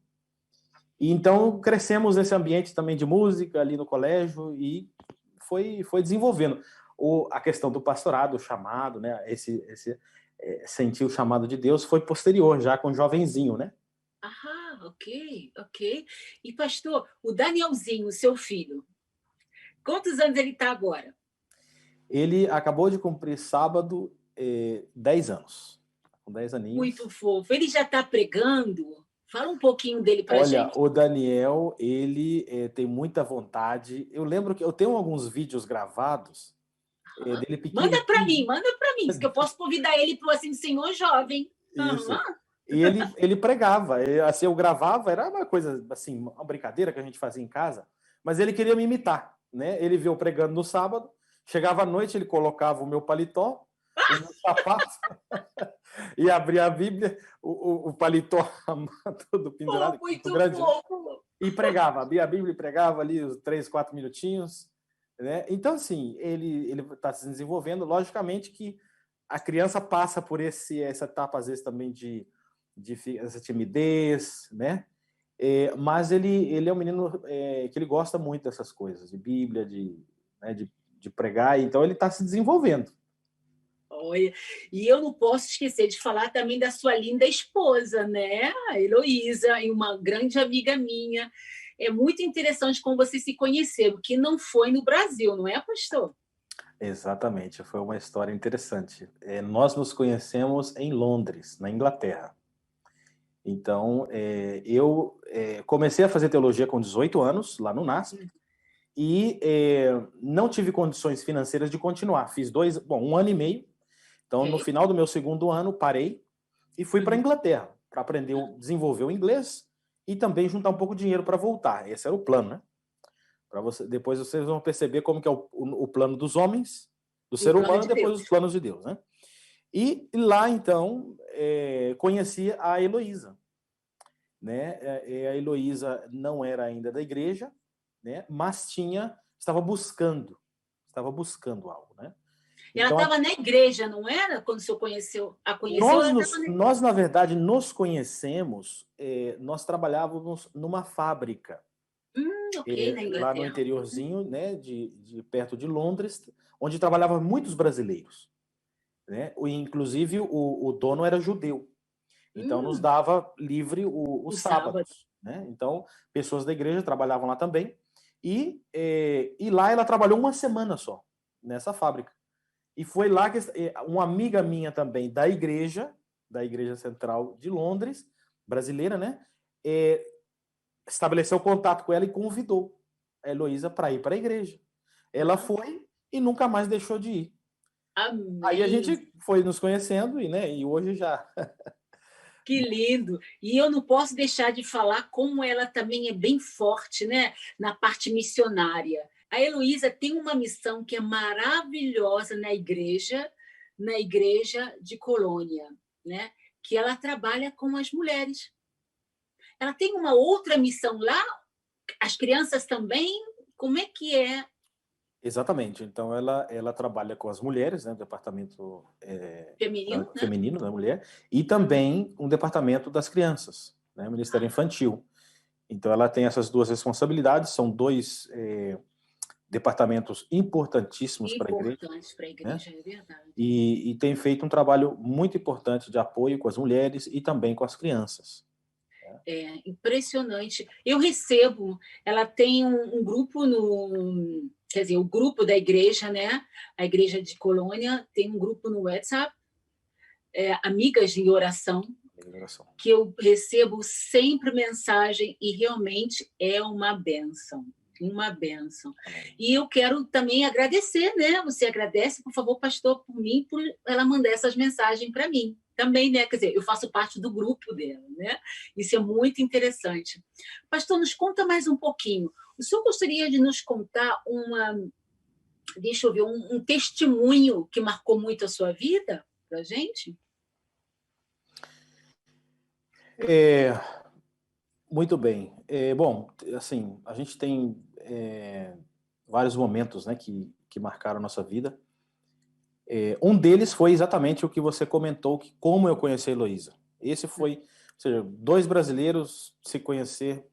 E então crescemos nesse ambiente também de música ali no colégio e foi desenvolvendo a questão do pastorado, o chamado, né, sentir o chamado de Deus foi posterior, já com jovenzinho, né? Ok. E pastor, o Danielzinho, seu filho, quantos anos ele está agora? Ele acabou de cumprir sábado 10 anos. Com 10 aninhos. Muito fofo. Ele já está pregando? Fala um pouquinho dele para a gente. Olha, o Daniel, ele tem muita vontade. Eu lembro que eu tenho alguns vídeos gravados dele pequeno. Manda para mim, porque eu posso convidar ele para o Assim Senhor Jovem. Isso. E ele pregava. Assim, eu gravava, era uma coisa, assim, uma brincadeira que a gente fazia em casa, mas ele queria me imitar, né? Ele viu pregando no sábado, chegava à noite, ele colocava o meu paletó, o meu sapato, e abria a Bíblia, o paletó todo pendurado, muito grande, fofo. e pregava, abria a Bíblia e pregava ali os 3, 4 minutinhos, né? Então, assim, ele está se desenvolvendo. Logicamente que a criança passa por essa etapa, às vezes, também de essa timidez, né? Mas ele é um menino que ele gosta muito dessas coisas, de Bíblia, de pregar, então ele está se desenvolvendo. Olha, e eu não posso esquecer de falar também da sua linda esposa, né? A Heloísa, e uma grande amiga minha. É muito interessante como vocês se conheceram, que não foi no Brasil, não é, pastor? Exatamente, foi uma história interessante. Nós nos conhecemos em Londres, na Inglaterra. Então, eu comecei a fazer teologia com 18 anos, lá no NASP, e não tive condições financeiras de continuar. Fiz 1 ano e meio. Então, no final do meu segundo ano, parei e fui para a Inglaterra para desenvolver o inglês e também juntar um pouco de dinheiro para voltar. Esse era o plano, né? Depois vocês vão perceber como que é o plano dos homens, do ser humano, e depois os planos de Deus, né? E lá, então, conheci a Heloísa, né? A Heloísa não era ainda da igreja, né? Mas estava buscando algo, né? Ela Então, estava na igreja, não era? Quando o senhor a conheceu, nós, na verdade, nos conhecemos, nós trabalhávamos numa fábrica, ok, na Inglaterra. lá no interiorzinho, né, de perto de Londres, onde trabalhavam muitos brasileiros, né? Inclusive, o dono era judeu. Então, nos dava livre os sábados, né? Então, pessoas da igreja trabalhavam lá também. E lá ela trabalhou uma semana só, nessa fábrica. E foi lá que uma amiga minha também da Igreja Central de Londres, brasileira, né? Estabeleceu contato com ela e convidou a Heloísa para ir para a igreja. Ela foi e nunca mais deixou de ir. Amém. Aí a gente foi nos conhecendo e hoje já... Que lindo! E eu não posso deixar de falar como ela também é bem forte, né? Na parte missionária. A Heloísa tem uma missão que é maravilhosa na igreja de Colônia, né? Que ela trabalha com as mulheres. Ela tem uma outra missão lá, as crianças também, como é que é? Exatamente. Então, ela trabalha com as mulheres, né? O departamento feminino da mulher, e também um departamento das crianças, né? O Ministério Infantil. Então, ela tem essas duas responsabilidades, são dois departamentos importantíssimos para a igreja. Importantes para a igreja, né? É verdade. E tem feito um trabalho muito importante de apoio com as mulheres e também com as crianças. É impressionante. Eu recebo, ela tem um grupo quer dizer, o grupo da igreja, né? A igreja de Colônia tem um grupo no WhatsApp, Amigas de Oração, que eu recebo sempre mensagem e realmente é uma bênção. Uma bênção. E eu quero também agradecer, né? Você agradece, por favor, pastor, por mim, por ela mandar essas mensagens para mim. Também, né? Quer dizer, eu faço parte do grupo dela, né? Isso é muito interessante. Pastor, nos conta mais um pouquinho. O senhor gostaria de nos contar deixa eu ver, um testemunho que marcou muito a sua vida para a gente? Muito bem. Bom, assim, a gente tem vários momentos, né, que marcaram a nossa vida. Um deles foi exatamente o que você comentou, que como eu conheci a Heloísa. Esse foi, ou seja, dois brasileiros se conhecer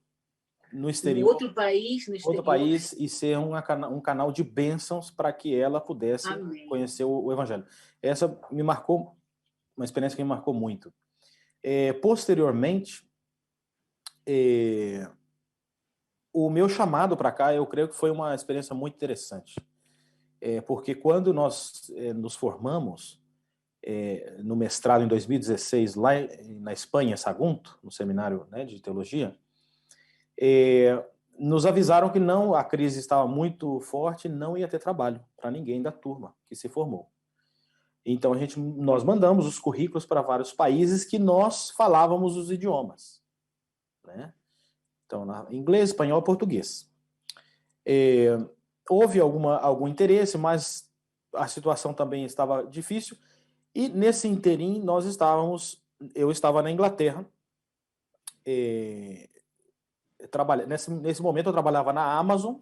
no exterior. Em outro país, no exterior. Outro país, e ser um canal de bênçãos para que ela pudesse conhecer o Evangelho. Essa me marcou, uma experiência que me marcou muito. Posteriormente, o meu chamado para cá, eu creio que foi uma experiência muito interessante. Porque quando nós nos formamos no mestrado em 2016, lá na Espanha, Sagunto, no seminário, né, de teologia, nos avisaram que a crise estava muito forte, não ia ter trabalho para ninguém da turma que se formou. Então, nós mandamos os currículos para vários países que nós falávamos os idiomas, né? Então, inglês, espanhol e português. Houve algum interesse, mas a situação também estava difícil. E nesse interim, eu estava na Inglaterra. Nesse momento, eu trabalhava na Amazon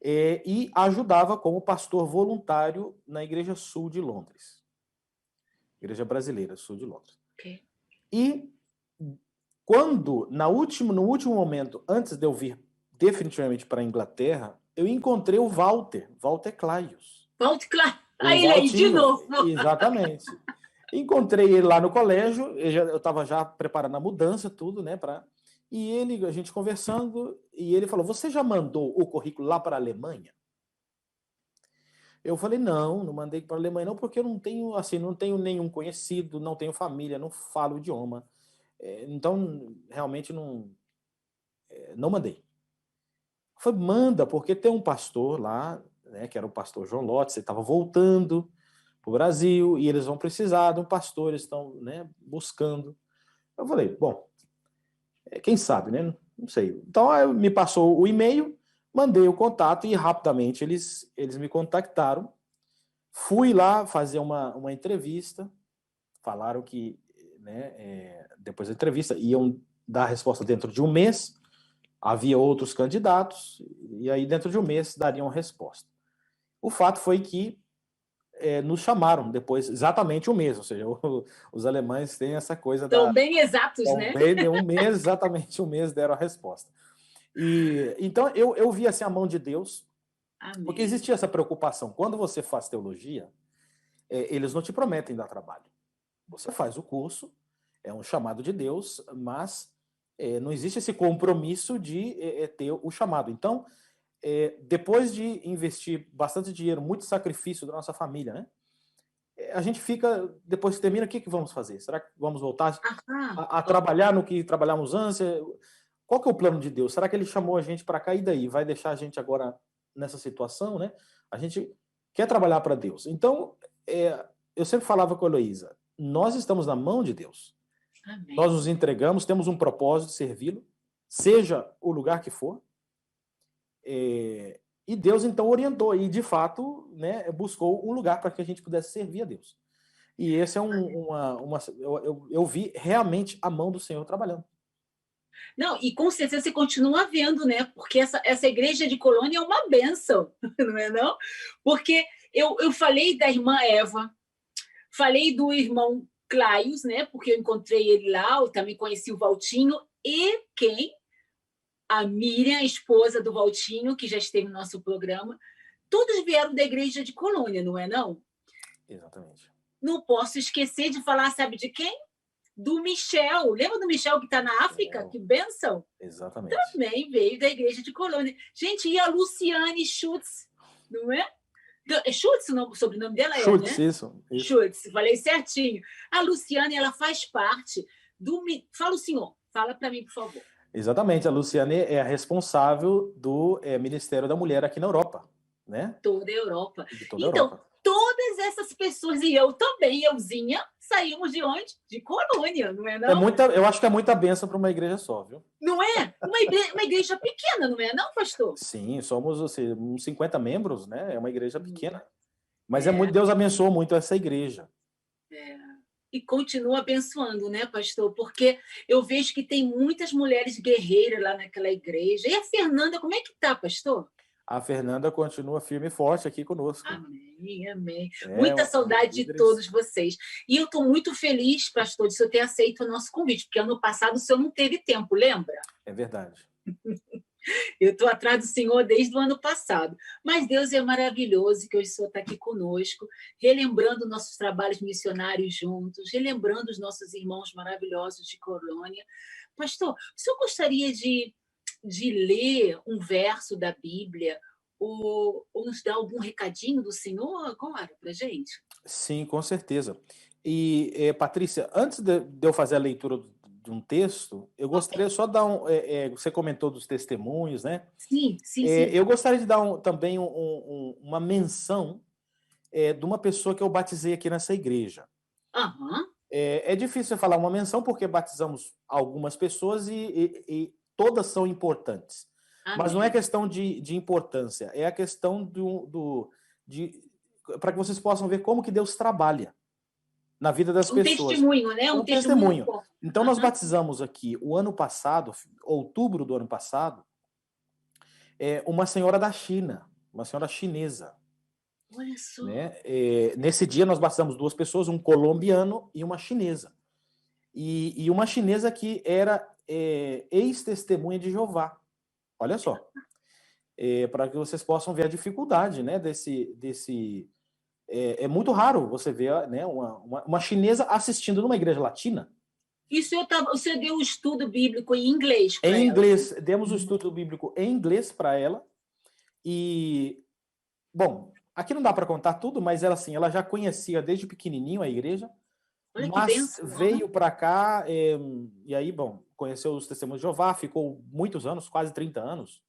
e ajudava como pastor voluntário na Igreja Sul de Londres. Igreja Brasileira, Sul de Londres. Okay. E quando, no último momento, antes de eu vir definitivamente para a Inglaterra, eu encontrei o Walter Claios. Walter Claios, aí de novo. Exatamente. Encontrei ele lá no colégio, eu estava já preparando a mudança, tudo, né? E a gente conversando, e ele falou, você já mandou o currículo lá para a Alemanha? Eu falei, não mandei para a Alemanha não, porque eu não tenho nenhum conhecido, não tenho família, não falo o idioma. Então, realmente não mandei. Foi, manda, porque tem um pastor lá, né, que era o pastor João Lotz, ele estava voltando para o Brasil, e eles vão precisar de um pastor, eles estão, né, buscando. Eu falei, bom, Quem sabe, né? Não sei. Então, me passou o e-mail, mandei o contato e rapidamente eles me contactaram. Fui lá fazer uma entrevista, falaram que, né, depois da entrevista iam dar a resposta dentro de um mês, havia outros candidatos, e aí dentro de um mês dariam a resposta. O fato foi que nos chamaram depois, exatamente um mês, ou seja, os alemães têm essa coisa Estão bem exatos, né? Bem, um mês, exatamente um mês deram a resposta. E então eu vi assim a mão de Deus, Amém. porque existia essa preocupação. Quando você faz teologia, eles não te prometem dar trabalho. Você faz o curso, é um chamado de Deus, mas não existe esse compromisso de ter o chamado. Então, depois de investir bastante dinheiro, muito sacrifício da nossa família, né? A gente fica, depois que termina, o que vamos fazer? Será que vamos voltar a trabalhar no que trabalhamos antes? Qual que é o plano de Deus? Será que ele chamou a gente para cá e daí? Vai deixar a gente agora nessa situação, né? A gente quer trabalhar para Deus. Então, eu sempre falava com a Heloísa, nós estamos na mão de Deus. Amém. Nós nos entregamos, temos um propósito de servi-lo, seja o lugar que for. E Deus, então, orientou e, de fato, né, buscou um lugar para que a gente pudesse servir a Deus. E esse é eu vi realmente a mão do Senhor trabalhando. Não, e com certeza você continua vendo, né? Porque essa igreja de Colônia é uma bênção, não é não? Porque eu falei da irmã Eva, falei do irmão Claios, né? Porque eu encontrei ele lá, eu também conheci o Valtinho, e quem? A Miriam, a esposa do Valtinho, que já esteve no nosso programa, todos vieram da igreja de Colônia, não é não? Exatamente. Não posso esquecer de falar, sabe de quem? Do Michel. Lembra do Michel que está na África? Que bênção! Exatamente. Também veio da igreja de Colônia. Gente, e a Luciane Schutz, não é? É Schutz o sobrenome dela? Schutz, né? isso. Schutz, falei certinho. A Luciane, ela faz parte do... Fala o senhor, fala para mim, por favor. Exatamente, a Luciane é a responsável do Ministério da Mulher aqui na Europa, né? Toda a Europa. De toda a Então, Europa. Todas essas pessoas, e eu também, euzinha, saímos de onde? De Colônia, não é não? Eu acho que é muita bênção para uma igreja só, viu? Não é? Uma igreja pequena, não é não, pastor? Sim, somos assim, uns 50 membros, né? É uma igreja pequena. Mas Deus abençoou muito essa igreja. E continua abençoando, né, pastor? Porque eu vejo que tem muitas mulheres guerreiras lá naquela igreja. E a Fernanda, como é que tá, pastor? A Fernanda continua firme e forte aqui conosco. Amém, amém. Muita saudade de todos vocês. E eu estou muito feliz, pastor, de o senhor ter aceito o nosso convite, porque ano passado o senhor não teve tempo, lembra? É verdade. Eu estou atrás do Senhor desde o ano passado. Mas Deus é maravilhoso que o Senhor está aqui conosco, relembrando nossos trabalhos missionários juntos, relembrando os nossos irmãos maravilhosos de Colônia. Pastor, o senhor gostaria de ler um verso da Bíblia ou nos dar algum recadinho do Senhor agora para a gente? Sim, com certeza. E, Patrícia, antes de eu fazer a leitura de um texto, eu gostaria só de dar você comentou dos testemunhos, né? Sim. Eu gostaria de dar também uma menção de uma pessoa que eu batizei aqui nessa igreja. Uhum. É difícil falar uma menção porque batizamos algumas pessoas e todas são importantes. Amém. Mas não é questão de importância, é a questão para que vocês possam ver como que Deus trabalha na vida das pessoas. Testemunho, né? Um testemunho. Então, nós batizamos aqui, o ano passado, outubro do ano passado, uma senhora da China, uma senhora chinesa. Olha só. Né? Nesse dia, nós batizamos duas pessoas, um colombiano e uma chinesa. E uma chinesa que era ex-testemunha de Jeová. Olha só. Para que vocês possam ver a dificuldade, né, desse é muito raro você ver, né, uma chinesa assistindo numa igreja latina. E você deu um estudo bíblico em inglês para ela? Em inglês, demos o estudo bíblico em inglês para ela. E, bom, aqui não dá para contar tudo, mas ela, assim, ela já conhecia desde pequenininho a igreja. Olha que mas bênção, veio para cá e aí, bom, conheceu os Testemunhos de Jeová, ficou muitos anos, quase 30 anos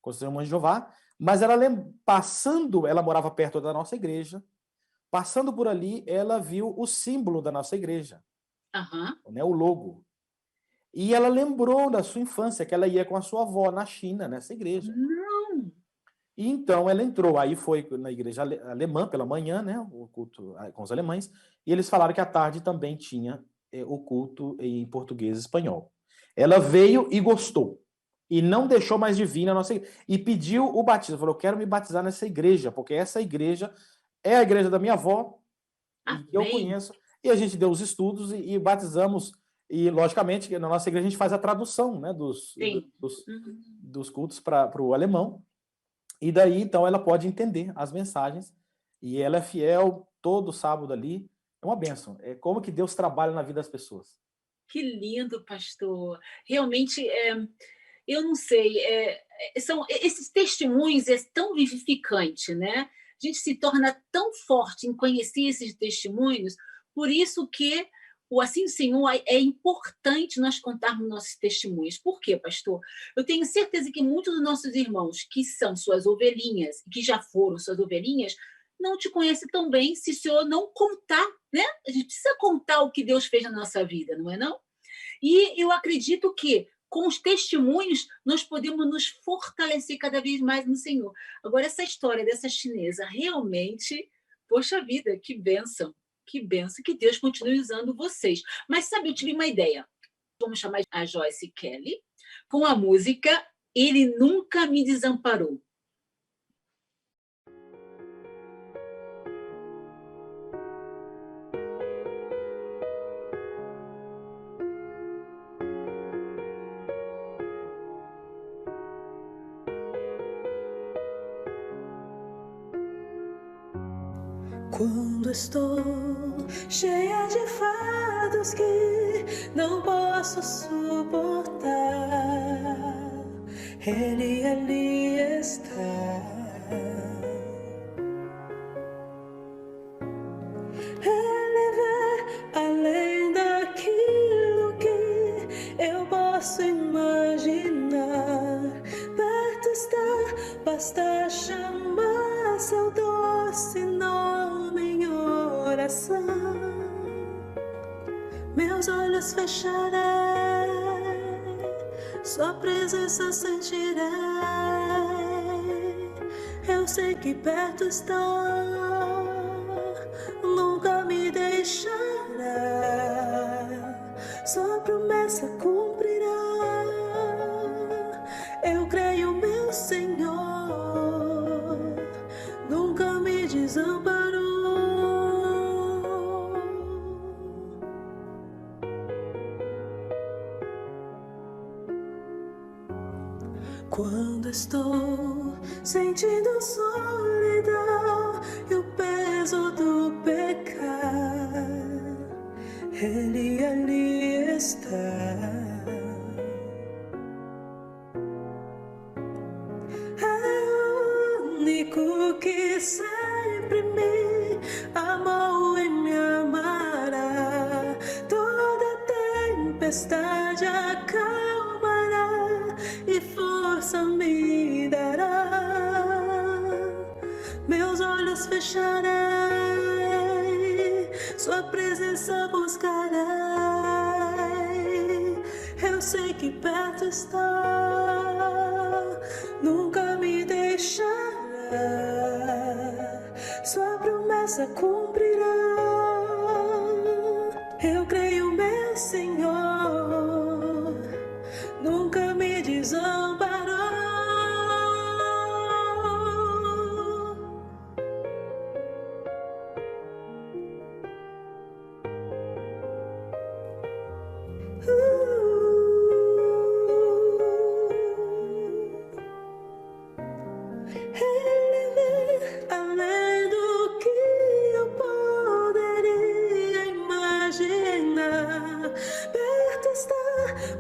com os Testemunhos de Jeová, mas ela ela morava perto da nossa igreja, passando por ali, ela viu o símbolo da nossa igreja, né, o logo. E ela lembrou da sua infância, que ela ia com a sua avó na China, nessa igreja. Não. E então ela entrou, aí foi na igreja alemã pela manhã, né, o culto com os alemães, e eles falaram que à tarde também tinha o culto em português e espanhol. Ela veio e gostou, e não deixou mais de vir na nossa igreja, e pediu o batismo, falou, eu quero me batizar nessa igreja, porque essa igreja é a igreja da minha avó, e que eu conheço, e a gente deu os estudos e batizamos, e logicamente na nossa igreja a gente faz a tradução, né, dos cultos para o alemão. E daí, então, ela pode entender as mensagens e ela é fiel todo sábado ali. É uma bênção. É como que Deus trabalha na vida das pessoas. Que lindo, pastor. Realmente, eu não sei, são esses testemunhos é tão vivificante, né? A gente se torna tão forte em conhecer esses testemunhos, por isso que o Assim do Senhor é importante nós contarmos nossos testemunhos. Por quê, pastor? Eu tenho certeza que muitos dos nossos irmãos que são suas ovelhinhas, que já foram suas ovelhinhas, não te conhecem tão bem se o Senhor não contar, né? A gente precisa contar o que Deus fez na nossa vida, não é não? E eu acredito que com os testemunhos nós podemos nos fortalecer cada vez mais no Senhor. Agora, essa história dessa chinesa, realmente, poxa vida, que bênção, que Deus continue usando vocês. Mas, sabe, eu tive uma ideia. Vamos chamar a Joyce Kelly com a música Ele Nunca Me Desamparou. Quando estou cheia de fardos que não posso suportar, Ele ali está. Ele vê além daquilo que eu posso imaginar. Perto está, basta chamar seu doce nome em oração. Meus olhos fecharei, sua presença sentirei. Eu sei que perto está, nunca me deixará. Sua promessa cumprirá. Eu creio, meu Senhor, nunca me desamparou. Quando estou sentindo solidão e o peso do pecado, Ele ali está. É o único que sempre me amou e me amará. Toda tempestade acalmará e força me dará. Meus olhos fecharei, sua presença buscarei. Eu sei que perto está, nunca me deixará. Sua promessa cumprirá. Eu creio, meu Senhor, nunca me desamparou. Ele vê além do que eu poderia imaginar. Perto está,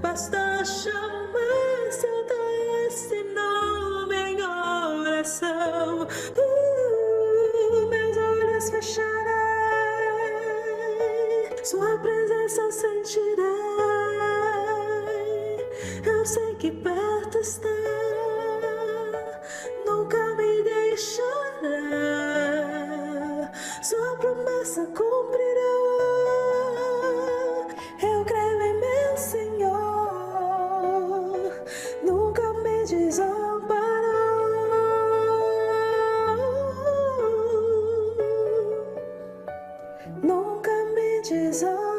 basta chamar seu doce nome em oração. Meus olhos fecharei, sua presença sentirei. Eu sei que perto está, nunca me deixará. Sua promessa cumprirá. Eu creio em meu Senhor, nunca me desamparou.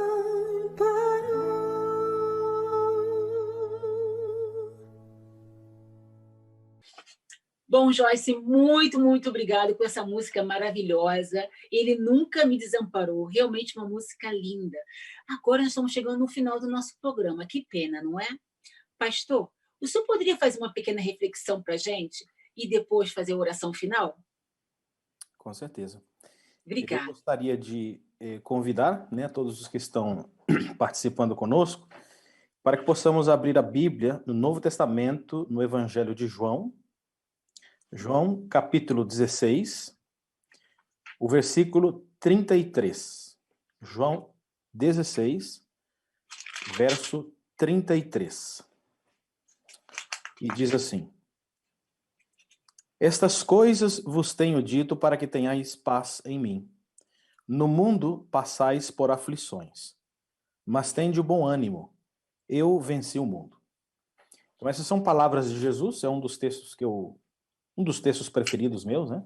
Bom, Joyce, muito, muito obrigada por essa música maravilhosa. Ele nunca me desamparou. Realmente uma música linda. Agora nós estamos chegando no final do nosso programa. Que pena, não é? Pastor, o senhor poderia fazer uma pequena reflexão para a gente e depois fazer a oração final? Com certeza. Eu Obrigada. gostaria de convidar, né, todos os que estão participando conosco para que possamos abrir a Bíblia no Novo Testamento, no Evangelho de João, capítulo 16, o versículo 33. João 16, verso 33. E diz assim: Estas coisas vos tenho dito para que tenhais paz em mim. No mundo passais por aflições, mas tende o bom ânimo. Eu venci o mundo. Então, essas são palavras de Jesus, é um dos textos preferidos meus, né?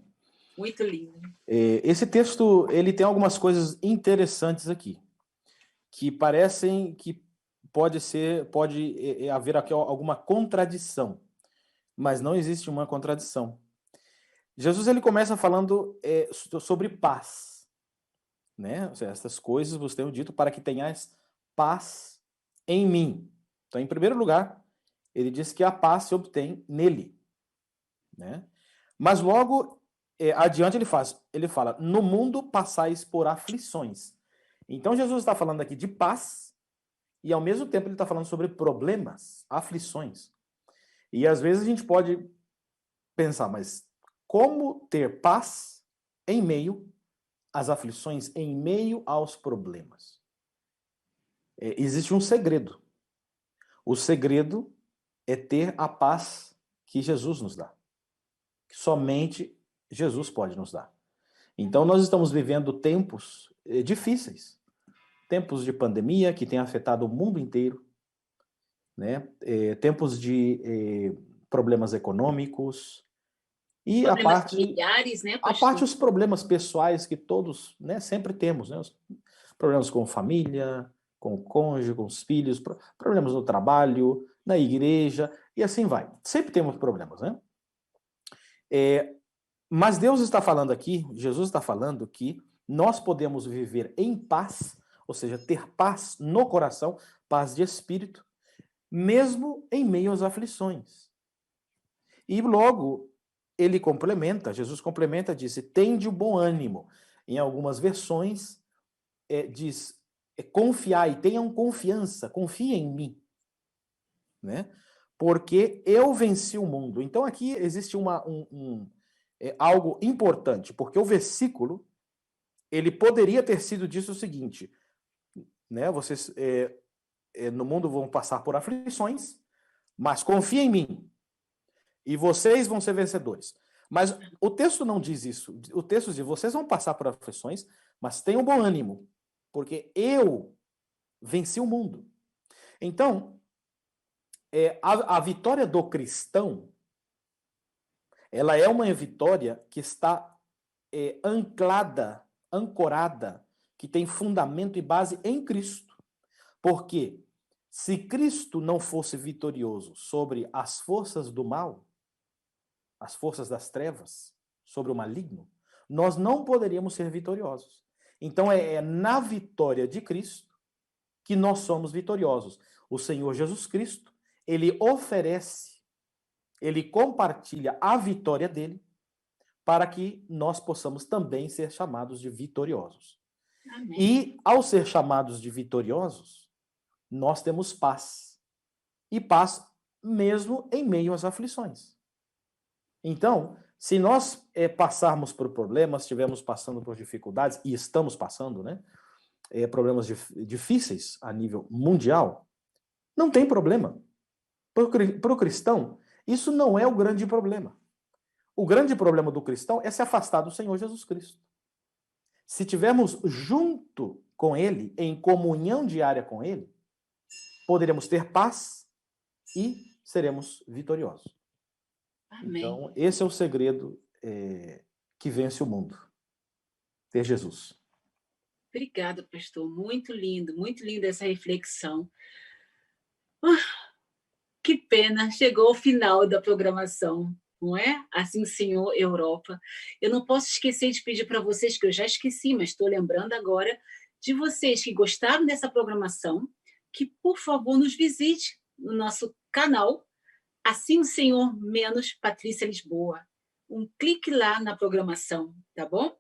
Muito lindo. Esse texto, ele tem algumas coisas interessantes aqui, que parecem que pode haver aqui alguma contradição, mas não existe uma contradição. Jesus, ele começa falando sobre paz, né? Ou seja, essas coisas vos tenho dito para que tenhais paz em mim. Então, em primeiro lugar, ele diz que a paz se obtém nele, né? Mas logo adiante ele fala, no mundo passais por aflições. Então Jesus está falando aqui de paz e ao mesmo tempo ele está falando sobre problemas, aflições. E às vezes a gente pode pensar, mas como ter paz em meio às aflições, em meio aos problemas? Existe um segredo. O segredo é ter a paz que Jesus nos dá. Que somente Jesus pode nos dar. Então, nós estamos vivendo tempos difíceis. Tempos de pandemia que tem afetado o mundo inteiro, né? Tempos de problemas econômicos e Problemas familiares, né, a parte os problemas pessoais que todos, né, sempre temos, né? Os problemas com família, com o cônjuge, com os filhos, problemas no trabalho, na igreja, e assim vai. Sempre temos problemas, né? Mas Deus está falando aqui, Jesus está falando que nós podemos viver em paz, ou seja, ter paz no coração, paz de espírito, mesmo em meio às aflições. E logo, Jesus complementa, diz, tende o bom ânimo. Em algumas versões, diz, confiai, tenham confiança, confiem em mim, né? Porque eu venci o mundo. Então aqui existe algo importante, porque o versículo, ele poderia ter sido dito o seguinte, né? Vocês no mundo vão passar por aflições, mas confiem em mim, e vocês vão ser vencedores. Mas o texto não diz isso. O texto diz, vocês vão passar por aflições, mas tenham bom ânimo, porque eu venci o mundo. Então, a vitória do cristão, ela é uma vitória que está ancorada, que tem fundamento e base em Cristo. Porque se Cristo não fosse vitorioso sobre as forças do mal, as forças das trevas, sobre o maligno, nós não poderíamos ser vitoriosos. Então é na vitória de Cristo que nós somos vitoriosos. O Senhor Jesus Cristo, ele oferece, ele compartilha a vitória dele para que nós possamos também ser chamados de vitoriosos. Amém. E ao ser chamados de vitoriosos, nós temos paz. E paz mesmo em meio às aflições. Então, se nós passarmos por problemas, estivermos passando por dificuldades, e estamos passando, né? Problemas difíceis a nível mundial, não tem problema. Para o cristão, isso não é o grande problema. O grande problema do cristão é se afastar do Senhor Jesus Cristo. Se tivermos junto com Ele, em comunhão diária com Ele, poderemos ter paz e seremos vitoriosos. Amém. Então, esse é o segredo que vence o mundo. Ter Jesus. Obrigada, pastor. Muito linda essa reflexão. Que pena, chegou ao final da programação, não é? Assim, Senhor Europa. Eu não posso esquecer de pedir para vocês, que eu já esqueci, mas estou lembrando agora, de vocês que gostaram dessa programação, que, por favor, nos visite no nosso canal, Assim, Senhor, menos Patrícia Lisboa. Um clique lá na programação, tá bom?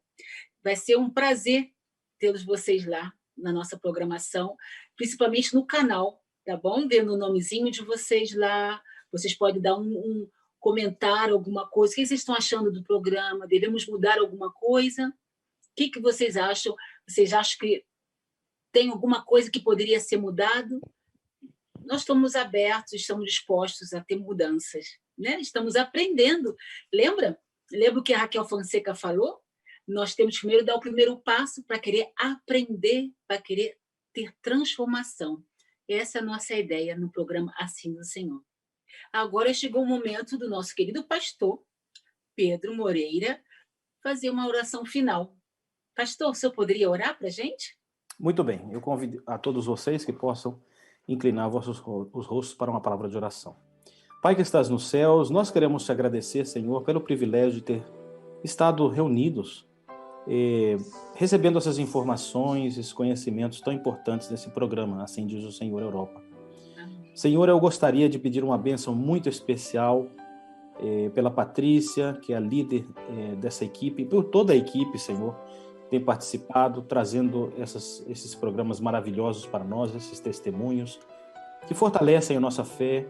Vai ser um prazer tê-los vocês lá na nossa programação, principalmente no canal, tá bom? Vendo o nomezinho de vocês lá, vocês podem dar um comentário, alguma coisa. O que vocês estão achando do programa? Devemos mudar alguma coisa? O que vocês acham? Vocês acham que tem alguma coisa que poderia ser mudado? Nós estamos abertos, estamos dispostos a ter mudanças, né? Estamos aprendendo. Lembra o que a Raquel Fonseca falou? Nós temos que primeiro dar o primeiro passo para querer aprender, para querer ter transformação. Essa é a nossa ideia no programa Assim do Senhor. Agora chegou o momento do nosso querido pastor, Pedro Moreira, fazer uma oração final. Pastor, o senhor poderia orar para a gente? Muito bem, eu convido a todos vocês que possam inclinar os rostos para uma palavra de oração. Pai que estás nos céus, nós queremos te agradecer, Senhor, pelo privilégio de ter estado reunidos, recebendo essas informações, esses conhecimentos tão importantes nesse programa, assim diz o Senhor Europa. Amém. Senhor, eu gostaria de pedir uma bênção muito especial pela Patrícia, que é a líder dessa equipe, por toda a equipe, Senhor, tem participado, trazendo esses programas maravilhosos para nós, esses testemunhos, que fortalecem a nossa fé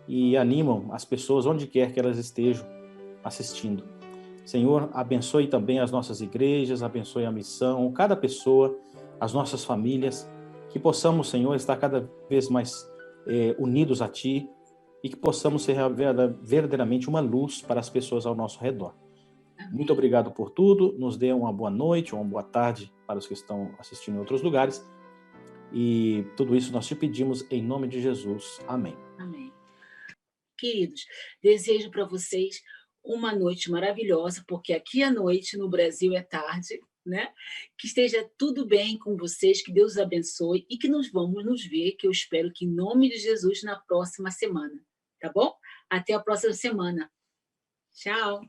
e animam as pessoas onde quer que elas estejam assistindo. Senhor, abençoe também as nossas igrejas, abençoe a missão, cada pessoa, as nossas famílias, que possamos, Senhor, estar cada vez mais unidos a Ti e que possamos ser verdadeiramente uma luz para as pessoas ao nosso redor. Muito obrigado por tudo, nos dê uma boa noite ou uma boa tarde para os que estão assistindo em outros lugares. E tudo isso nós te pedimos em nome de Jesus. Amém. Amém. Queridos, desejo para vocês uma noite maravilhosa, porque aqui à noite no Brasil é tarde, né? Que esteja tudo bem com vocês, que Deus os abençoe e que nós vamos nos ver, que eu espero que em nome de Jesus na próxima semana, tá bom? Até a próxima semana. Tchau.